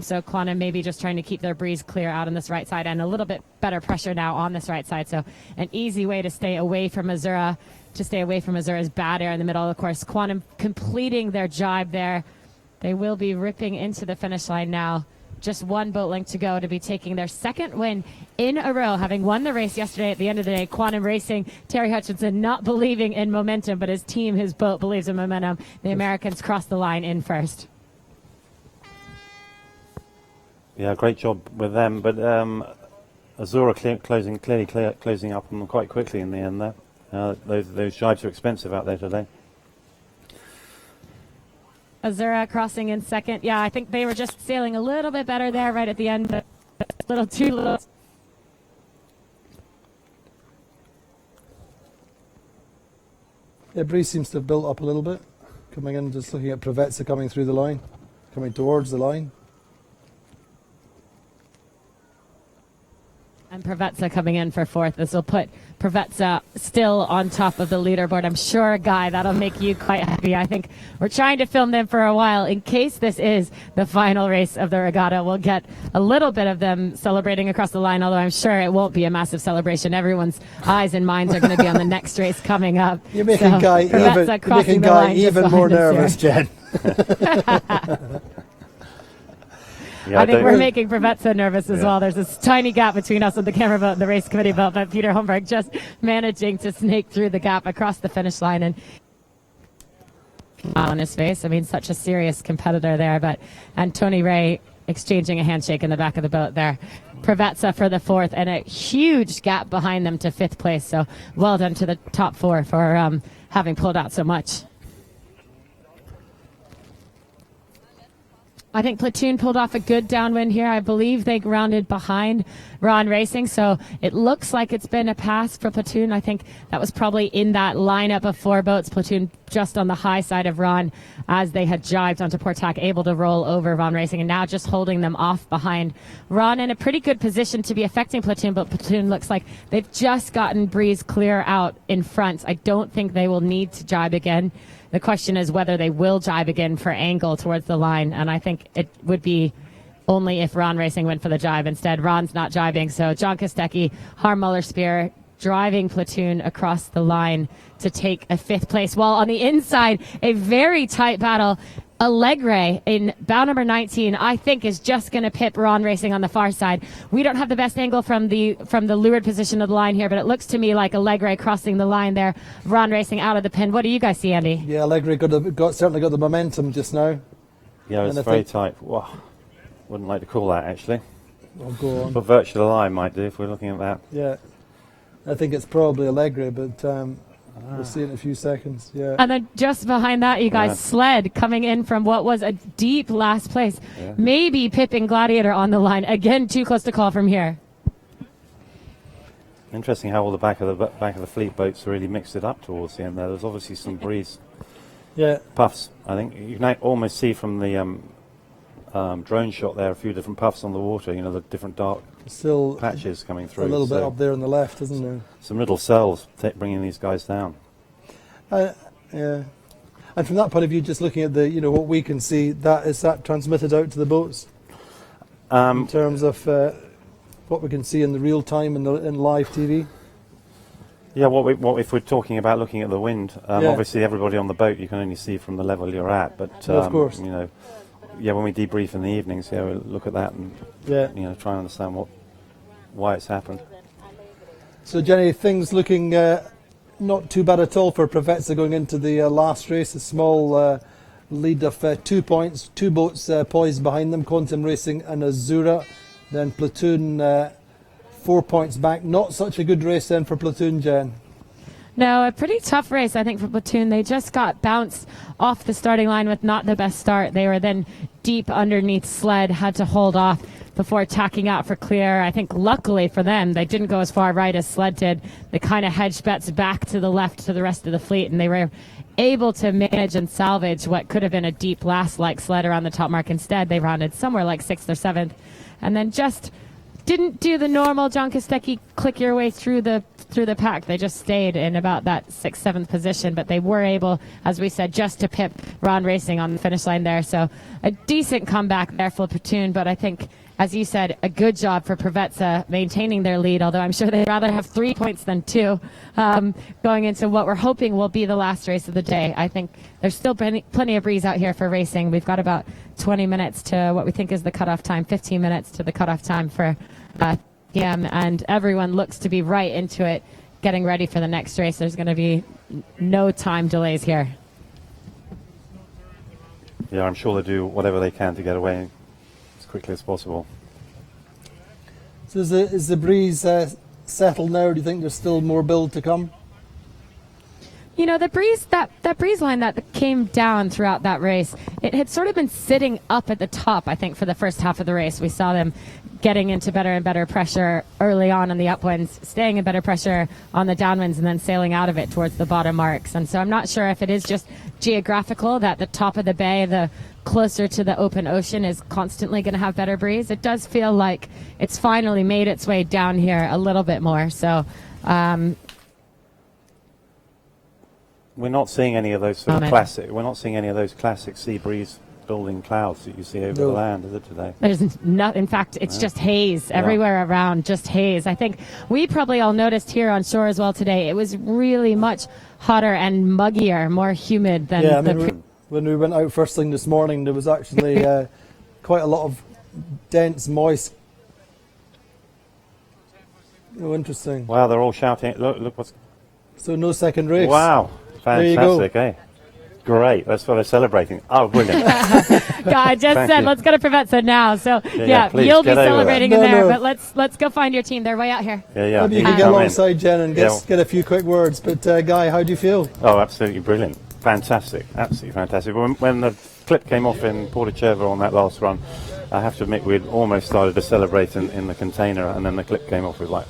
So Quantum maybe just trying to keep their breeze clear out on this right side, and a little bit better pressure now on this right side. So an easy way to stay away from Azura, Azura's bad air in the middle of the course. Quantum completing their jibe there. They will be ripping into the finish line now. Just one boat length to go to be taking their second win in a row, having won the race yesterday at the end of the day. Quantum Racing, Terry Hutchinson not believing in momentum, but his team, his boat, believes in momentum. The Americans cross the line in first. Yeah, great job with them. But Azura clearly closing up on them quite quickly in the end there. Those jibes are expensive out there today. Azura crossing in second. Yeah, I think they were just sailing a little bit better there right at the end, but a little too low. Yeah, breeze seems to have built up a little bit. Coming in, just looking at Provetsa coming through the line, coming towards the line. And Provetsa coming in for fourth. This will put Provetsa still on top of the leaderboard. I'm sure, Guy, that'll make you quite happy. I think we're trying to film them for a while in case this is the final race of the regatta. We'll get a little bit of them celebrating across the line, although I'm sure it won't be a massive celebration. Everyone's eyes and minds are going to be on the next race coming up. You're making Guy even more nervous, Jen. Yeah, I think we're making Provetsa nervous as well. There's this tiny gap between us and the camera boat and the race committee boat, but Peter Holmberg just managing to snake through the gap across the finish line and smile on his face. I mean, such a serious competitor there, and Tony Ray exchanging a handshake in the back of the boat there. Provetsa for the fourth and a huge gap behind them to fifth place. So well done to the top four for having pulled out so much. I think Platoon pulled off a good downwind here. I believe they rounded behind Ron Racing, so it looks like it's been a pass for Platoon. I think that was probably in that lineup of four boats. Platoon just on the high side of Ron as they had jibed onto Portac, able to roll over Ron Racing, and now just holding them off behind Ron in a pretty good position to be affecting Platoon, but Platoon looks like they've just gotten breeze clear out in front. I don't think they will need to jibe again. The question is whether they will jibe again for angle towards the line, and I think it would be only if Ron Racing went for the jibe. Instead, Ron's not jibing, so John Kostecki, Harm Muller-Spear driving Platoon across the line to take a fifth place. While on the inside, a very tight battle. Allegre in bow number 19, I think, is just going to pip Ron Racing on the far side. We don't have the best angle from the leeward position of the line here, but it looks to me like Allegre crossing the line there. Ron Racing out of the pin. What do you guys see, Andy? Yeah, Allegre certainly got the momentum just now. Yeah, it's very tight. Wow. Wouldn't like to call that, actually. Well, go on. But virtual line might do if we're looking at that. Yeah, I think it's probably Allegre, but we'll see in a few seconds. Yeah. And then just behind that, you guys, Sled coming in from what was a deep last place. Yeah. Maybe pipping Gladiator on the line. Again, too close to call from here. Interesting how all the back of the fleet boats really mixed it up towards the end there. There's obviously some breeze puffs. I think you can almost see from the drone shot there a few different puffs on the water. You know, the different dark patches coming through. A little bit up there on the left, isn't there? Some little cells bringing these guys down. Yeah, and from that point of view, just looking at what we can see, is that transmitted out to the boats in terms of what we can see in the real time in live TV. Yeah, what if we're talking about looking at the wind? Obviously, everybody on the boat you can only see from the level you're at, but of course, when we debrief in the evenings, we'll look at that and try and understand why it's happened. So, Jenny, things looking not too bad at all for Provetsa going into the last race. A small lead of 2 points, two boats poised behind them, Quantum Racing and Azura. Then Platoon 4 points back. Not such a good race then for Platoon, Jen. No, a pretty tough race, I think, for Platoon. They just got bounced off the starting line with not the best start. They were then deep underneath Sled, had to hold off before tacking out for clear. I think luckily for them, they didn't go as far right as Sled did. They kind of hedged bets back to the left to the rest of the fleet, and they were able to manage and salvage what could have been a deep last like Sled around the top mark. Instead, they rounded somewhere like 6th or 7th, and then just didn't do the normal John Kostecki click your way through the pack. They just stayed in about that 6th, 7th position, but they were able, as we said, just to pip Ron Racing on the finish line there. So a decent comeback there for Platoon, but I think, as you said, a good job for Provetsa maintaining their lead, although I'm sure they'd rather have 3 points than 2 going into what we're hoping will be the last race of the day. I think there's still plenty of breeze out here for racing. We've got about 20 minutes to what we think is the cutoff time, 15 minutes to the cutoff time for PM, and everyone looks to be right into it, getting ready for the next race. There's going to be no time delays here. Yeah, I'm sure they do whatever they can to get away as quickly as possible. So is the breeze settled now, or do you think there's still more build to come? You know, the breeze, that breeze line that came down throughout that race, it had sort of been sitting up at the top, I think, for the first half of the race. We saw them getting into better and better pressure early on the upwinds, staying in better pressure on the downwinds, and then sailing out of it towards the bottom marks. And so I'm not sure if it is just geographical that the top of the bay, the closer to the open ocean, is constantly going to have better breeze. It does feel like it's finally made its way down here a little bit more. So we're not seeing any of those sort of classic. We're not seeing any of those classic sea breeze building clouds that you see over the land, is it today? There's not. In fact, it's just haze everywhere around. Just haze. I think we probably all noticed here on shore as well today. It was really much hotter and muggier, more humid than. Yeah, I mean, when we went out first thing this morning, there was actually quite a lot of dense, moist. Oh, interesting. Wow, they're all shouting. Look what's. So no second race. Wow. Fantastic, eh? Great. That's what they're celebrating. Oh, brilliant. I just said, let's go to Preveza now. So, please, you'll be celebrating in there. No. But let's go find your team. They're way out here. Yeah. Maybe you can get alongside Jen and get a few quick words. But, Guy, how do you feel? Oh, absolutely brilliant. Fantastic. Absolutely fantastic. When the clip came off in Puerto on that last run, I have to admit we'd almost started to celebrate in the container, and then the clip came off. We were like,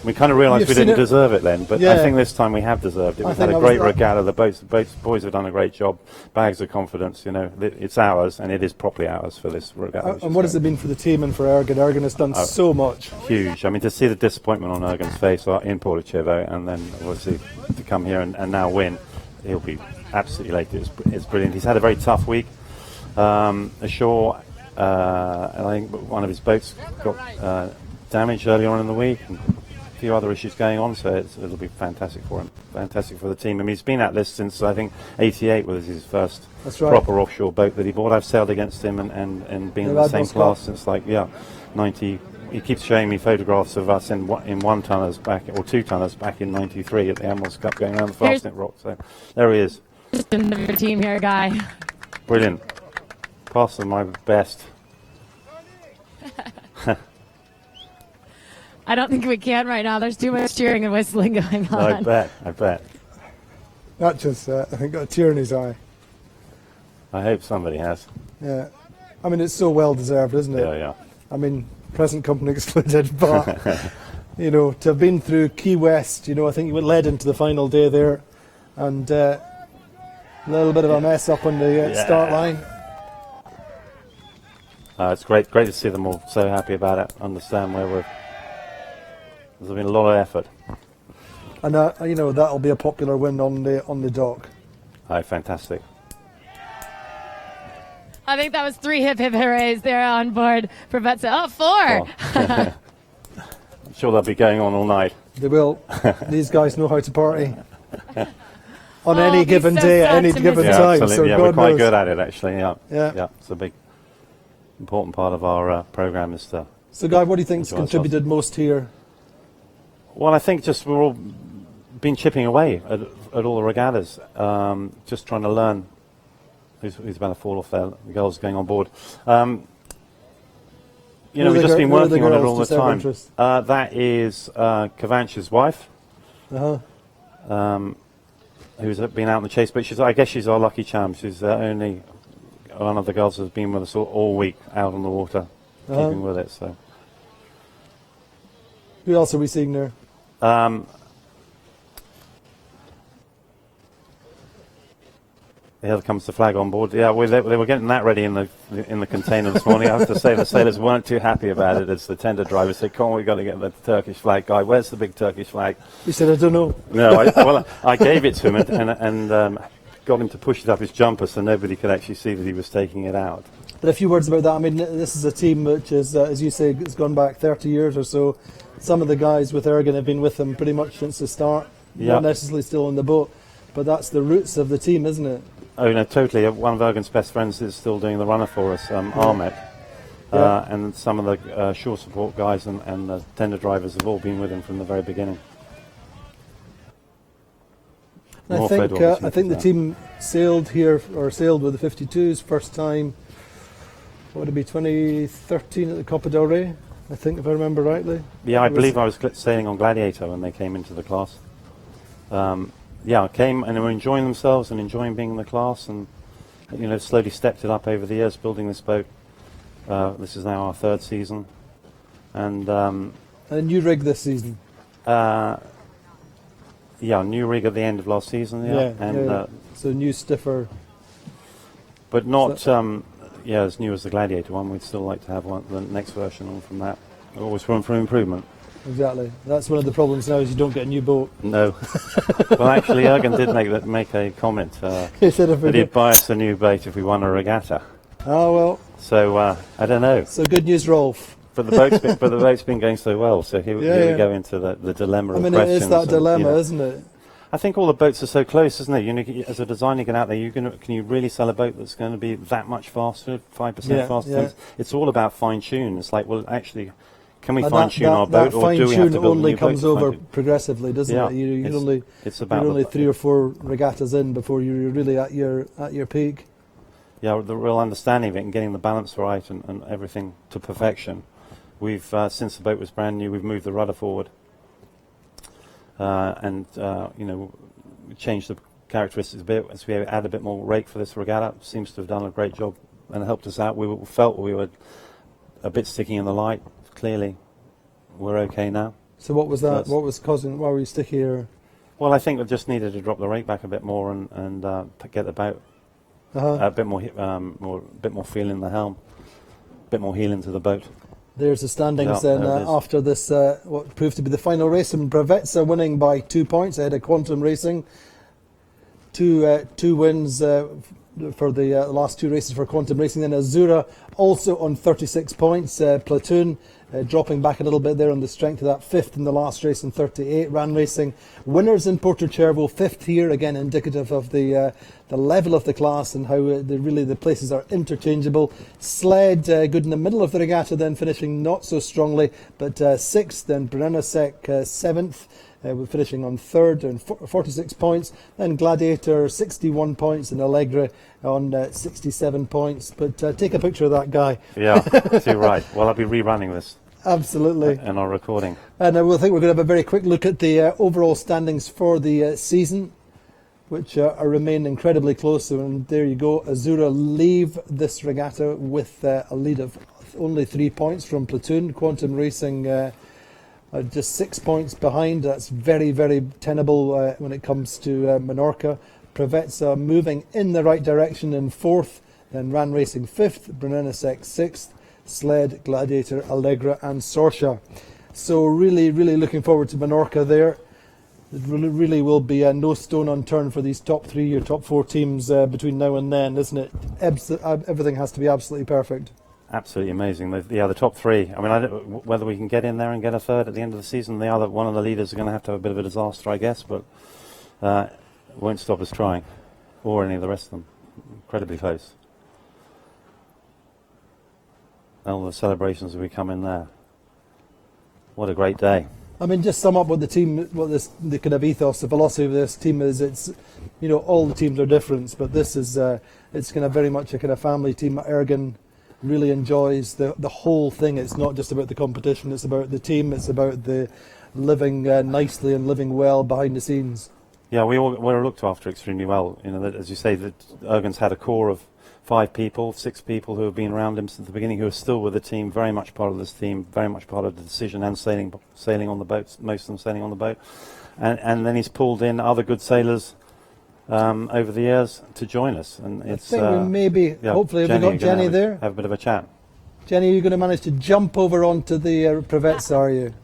We kind of realised we didn't deserve it then, but I think this time we have deserved it. We've had a great regatta. The boys have done a great job. Bags of confidence, you know. It's ours, and it is properly ours for this regatta. And what has it been for the team and for Ergen? Ergen has done so much. Huge. I mean, to see the disappointment on Ergen's face in Puerto, and then obviously to come here and now win, he'll be absolutely elated. It's brilliant. He's had a very tough week. Ashore, I think one of his boats got damaged early on in the week. And a few other issues going on, so it'll be fantastic for him, fantastic for the team. I mean, he's been at this since I think '88 was his first proper offshore boat that he bought. I've sailed against him and been in the same class since 90. He keeps showing me photographs of us in 1 tonners back or 2 tonners back in '93 at the Admiral's Cup going around the Fastnet Rock. So there he is. Just another team here, Guy. Brilliant. Pass them my best. I don't think we can right now. There's too much cheering and whistling going on. I bet. That just, I think, got a tear in his eye. I hope somebody has. Yeah. I mean, it's so well deserved, isn't it? Yeah. I mean, present company excluded, but, you know, to have been through Key West, you know, I think you led into the final day there, and a little bit of a mess up on the start line. It's great to see them all so happy about it, understand where there's been a lot of effort. And, you know, that'll be a popular win on the dock. Fantastic. I think that was 3 hip hoorays there on board Preveza. Oh, 4! I'm sure they'll be going on all night. They will. These guys know how to party. On any given day, at any given time. Absolutely. So yeah, God we're quite knows. good at it, actually. Yeah. Yeah. It's a big, important part of our programme is to. So, Guy, what do you think's contributed most here? Well, I think just we're all been chipping away at all the regattas, just trying to learn who's about to fall off there, the girls going on board. You know, we've just been working on it all the time. That is Kavanch's wife, who's been out on the chase, but I guess she's our lucky charm. She's only one of the girls who's been with us all week out on the water, keeping with it. So, who else are we seeing there? Here comes the flag on board. Yeah, they were getting that ready in the container this morning. I have to say the sailors weren't too happy about it as the tender driver said, "Come on, we've got to get the Turkish flag, Guy. Where's the big Turkish flag?" He said, "I don't know." No, I gave it to him and got him to push it up his jumper so nobody could actually see that he was taking it out. But a few words about that. I mean, this is a team which is, as you say, has gone back 30 years or so. Some of the guys with Ergen have been with them pretty much since the start. Not necessarily still on the boat, but that's the roots of the team, isn't it? Oh, no, totally. One of Ergen's best friends is still doing the runner for us, Ahmed. And some of the shore support guys and the tender drivers have all been with him from the very beginning. I think the team sailed with the 52s first time. What would it be, 2013 at the Copa del Rey? I think, if I remember rightly. Yeah, I believe I was sailing on Gladiator when they came into the class. I came and they were enjoying themselves and enjoying being in the class, and slowly stepped it up over the years, building this boat. This is now our third season, and a new rig this season. New rig at the end of last season. So new, stiffer, but not as new as the Gladiator one. We'd still like to have the next version on from that. Always room for improvement. Exactly. That's one of the problems now, is you don't get a new boat. No. Well, actually, Jürgen did make a comment. He said that he'd buy us a new boat if we won a regatta. Oh, well. So, I don't know. So good news, Rolf. But the boat's been going so well, so here we go into the dilemma of questions. It is that dilemma, isn't it? I think all the boats are so close, isn't it? As a designer, you get out there, can you really sell a boat that's going to be that much faster, 5% faster? Yeah. It's all about fine-tune. It's like, well, actually, can we fine-tune our boat, or do we have to build a new boat? That fine-tune only comes over progressively, doesn't it? You're only 3 or 4 regattas in before you're really at your peak. Yeah, the real understanding of it and getting the balance right and everything to perfection. We've since the boat was brand new, we've moved the rudder forward, and we changed the characteristics a bit as we add a bit more rake for this regatta. Seems to have done a great job and helped us out. We felt we were a bit sticky in the light. Clearly, we're okay now. So what was that? What was causing? Why were you stickier? Well, I think we just needed to drop the rake back a bit more and get the boat a bit more feel in the helm, a bit more heel into the boat. There's the standings then after this, what proved to be the final race, and Brevetza winning by 2 points ahead of Quantum Racing. Two wins for the last 2 races for Quantum Racing. Then Azura also on 36 points. Platoon dropping back a little bit there on the strength of that 5th in the last race in 38. Ran Racing winners in Puerto, 5th here, again indicative of the level of the class and how the places are interchangeable. Sled good in the middle of the regatta, then finishing not so strongly, but 6th. Then Brennasek 7th. We're finishing on 3rd and 46 points. Then Gladiator 61 points and Allegra on 67 points. But take a picture of that guy. Yeah, too right. Well, I'll be rerunning this. Absolutely. In our recording. And I think we're going to have a very quick look at the overall standings for the season, which remain incredibly close. And there you go. Azura leave this regatta with a lead of only 3 points from Platoon. Quantum Racing just 6 points behind. That's very, very tenable when it comes to Menorca. Brevetza moving in the right direction in 4th. Then Ran Racing 5th. Brennasek 6th. Sled, Gladiator, Allegra and Sorsha. So really, really looking forward to Menorca there. It really will be no stone unturned for these top 3 or top 4 teams between now and then, isn't it? Everything has to be absolutely perfect. Absolutely amazing. The top 3. I mean, I don't, whether we can get in there and get a 3rd at the end of the season, one of the leaders are going to have a bit of a disaster, I guess, but won't stop us trying, or any of the rest of them. Incredibly close. All the celebrations as we come in there. What a great day. I mean, just sum up what the team, the kind of ethos, the philosophy of this team is. It's, all the teams are different, but this is, it's kind of very much a kind of family team. Ergen really enjoys the whole thing. It's not just about the competition, it's about the team, it's about the living nicely and living well behind the scenes. Yeah, we're looked after extremely well. As you say, that Ergen's had a core of 5 people, 6 people who have been around him since the beginning, who are still with the team, very much part of this team, very much part of the decision, and sailing on the boats, most of them sailing on the boat. And then he's pulled in other good sailors over the years to join us. And it's, I think we maybe, hopefully, have we got Jenny there? Have a bit of a chat. Jenny, are you going to manage to jump over onto the Brevetza, are you?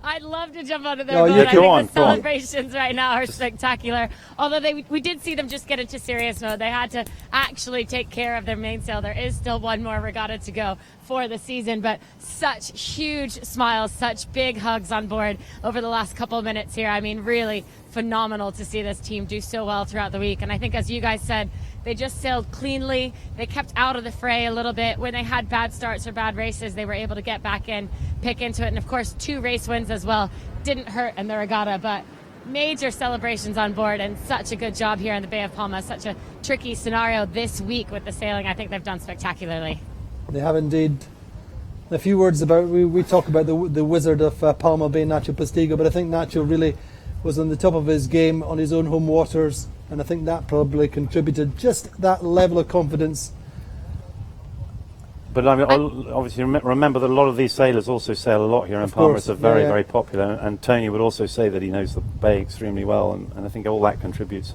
I'd love to jump onto their boat. I think the celebrations right now are spectacular. Although we did see them just get into serious mode. They had to actually take care of their mainsail. There is still one more regatta to go for the season, but such huge smiles, such big hugs on board over the last couple of minutes here. I mean, really phenomenal to see this team do so well throughout the week. And I think, as you guys said, they just sailed cleanly. They kept out of the fray a little bit. When they had bad starts or bad races, they were able to get back in, pick into it. And of course, 2 race wins as well. Didn't hurt in the regatta, but major celebrations on board, and such a good job here in the Bay of Palma. Such a tricky scenario this week with the sailing. I think they've done spectacularly. They have indeed. A few words about, we talk about the wizard of Palma Bay, Nacho Postigo, but I think Nacho really was on the top of his game on his own home waters, and I think that probably contributed just that level of confidence. But I mean, obviously, remember that a lot of these sailors also sail a lot here in Palma. It's very, very popular. And Tony would also say that he knows the bay extremely well, and I think all that contributes.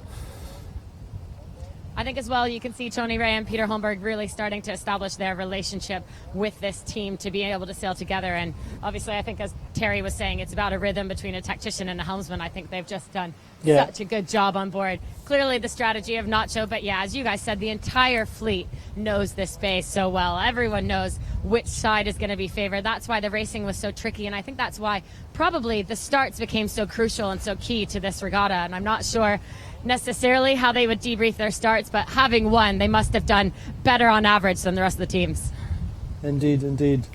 I think as well you can see Tony Ray and Peter Holmberg really starting to establish their relationship with this team to be able to sail together. And obviously I think, as Terry was saying, it's about a rhythm between a tactician and a helmsman. I think they've just done such a good job on board. Clearly the strategy of Nacho, but yeah, as you guys said, the entire fleet knows this space so well. Everyone knows which side is going to be favored. That's why the racing was so tricky, and I think that's why probably the starts became so crucial and so key to this regatta. And I'm not sure necessarily how they would debrief their starts, but having won, they must have done better on average than the rest of the teams. Indeed, indeed.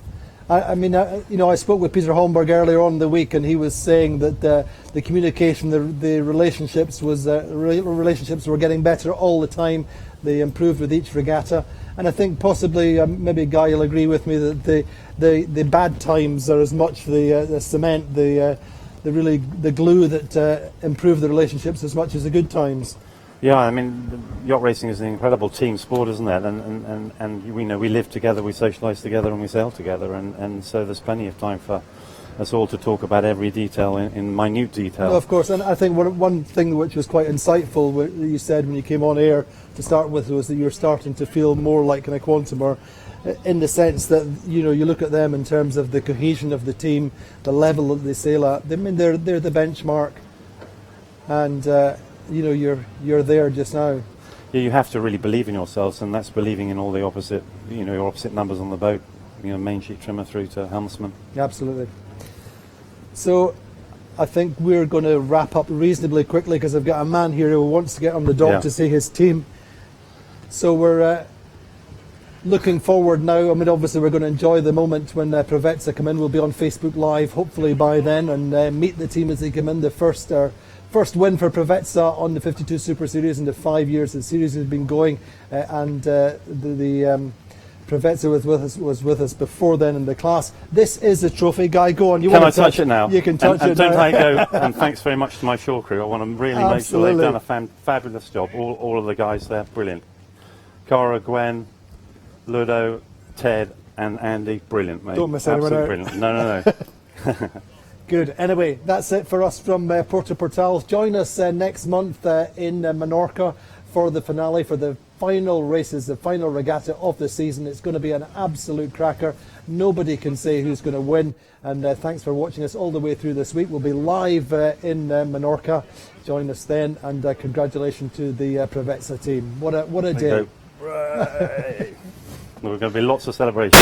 I mean, I spoke with Peter Holmberg earlier on in the week, and he was saying that the communication, the relationships relationships were getting better all the time. They improved with each regatta, and I think possibly maybe Guy will agree with me that the bad times are as much the cement, the glue that improve the relationships as much as the good times. Yeah, I mean, yacht racing is an incredible team sport, isn't it? And we know we live together, we socialise together, and we sail together, and so there's plenty of time for us all to talk about every detail in minute detail. No, of course, and I think one thing which was quite insightful, what you said when you came on air to start with, was that you're starting to feel more like a Quantimer, in the sense that you look at them in terms of the cohesion of the team, the level that they sail at. I mean, they're the benchmark, and you're there just now. Yeah, you have to really believe in yourselves, and that's believing in all the opposite, your opposite numbers on the boat, main sheet trimmer through to helmsman. Absolutely. So I think we're going to wrap up reasonably quickly, because I've got a man here who wants to get on the dock to see his team. So we're looking forward now. I mean, obviously we're going to enjoy the moment when Provezza come in. We'll be on Facebook Live hopefully by then, and meet the team as they come in. The first win for Provezza on the 52 Super Series in the 5 years the series has been going, and the Provezza was with us before then in the class. This is a trophy. Guy, go on. Can I touch it now? You can touch it don't now. I go, and thanks very much to my shore crew. I want to really make sure they've done a fabulous job. All of the guys there, brilliant. Cara, Gwen, Ludo, Ted and Andy, brilliant, mate. Don't miss anyone out. Brilliant. No. Good. Anyway, that's it for us from Puerto Portal. Join us next month in Menorca for the finale, for the final races, the final regatta of the season. It's going to be an absolute cracker. Nobody can say who's going to win. And thanks for watching us all the way through this week. We'll be live in Menorca. Join us then, and congratulations to the Provezza team. What a day. Right. Well, we're going to be lots of celebrations.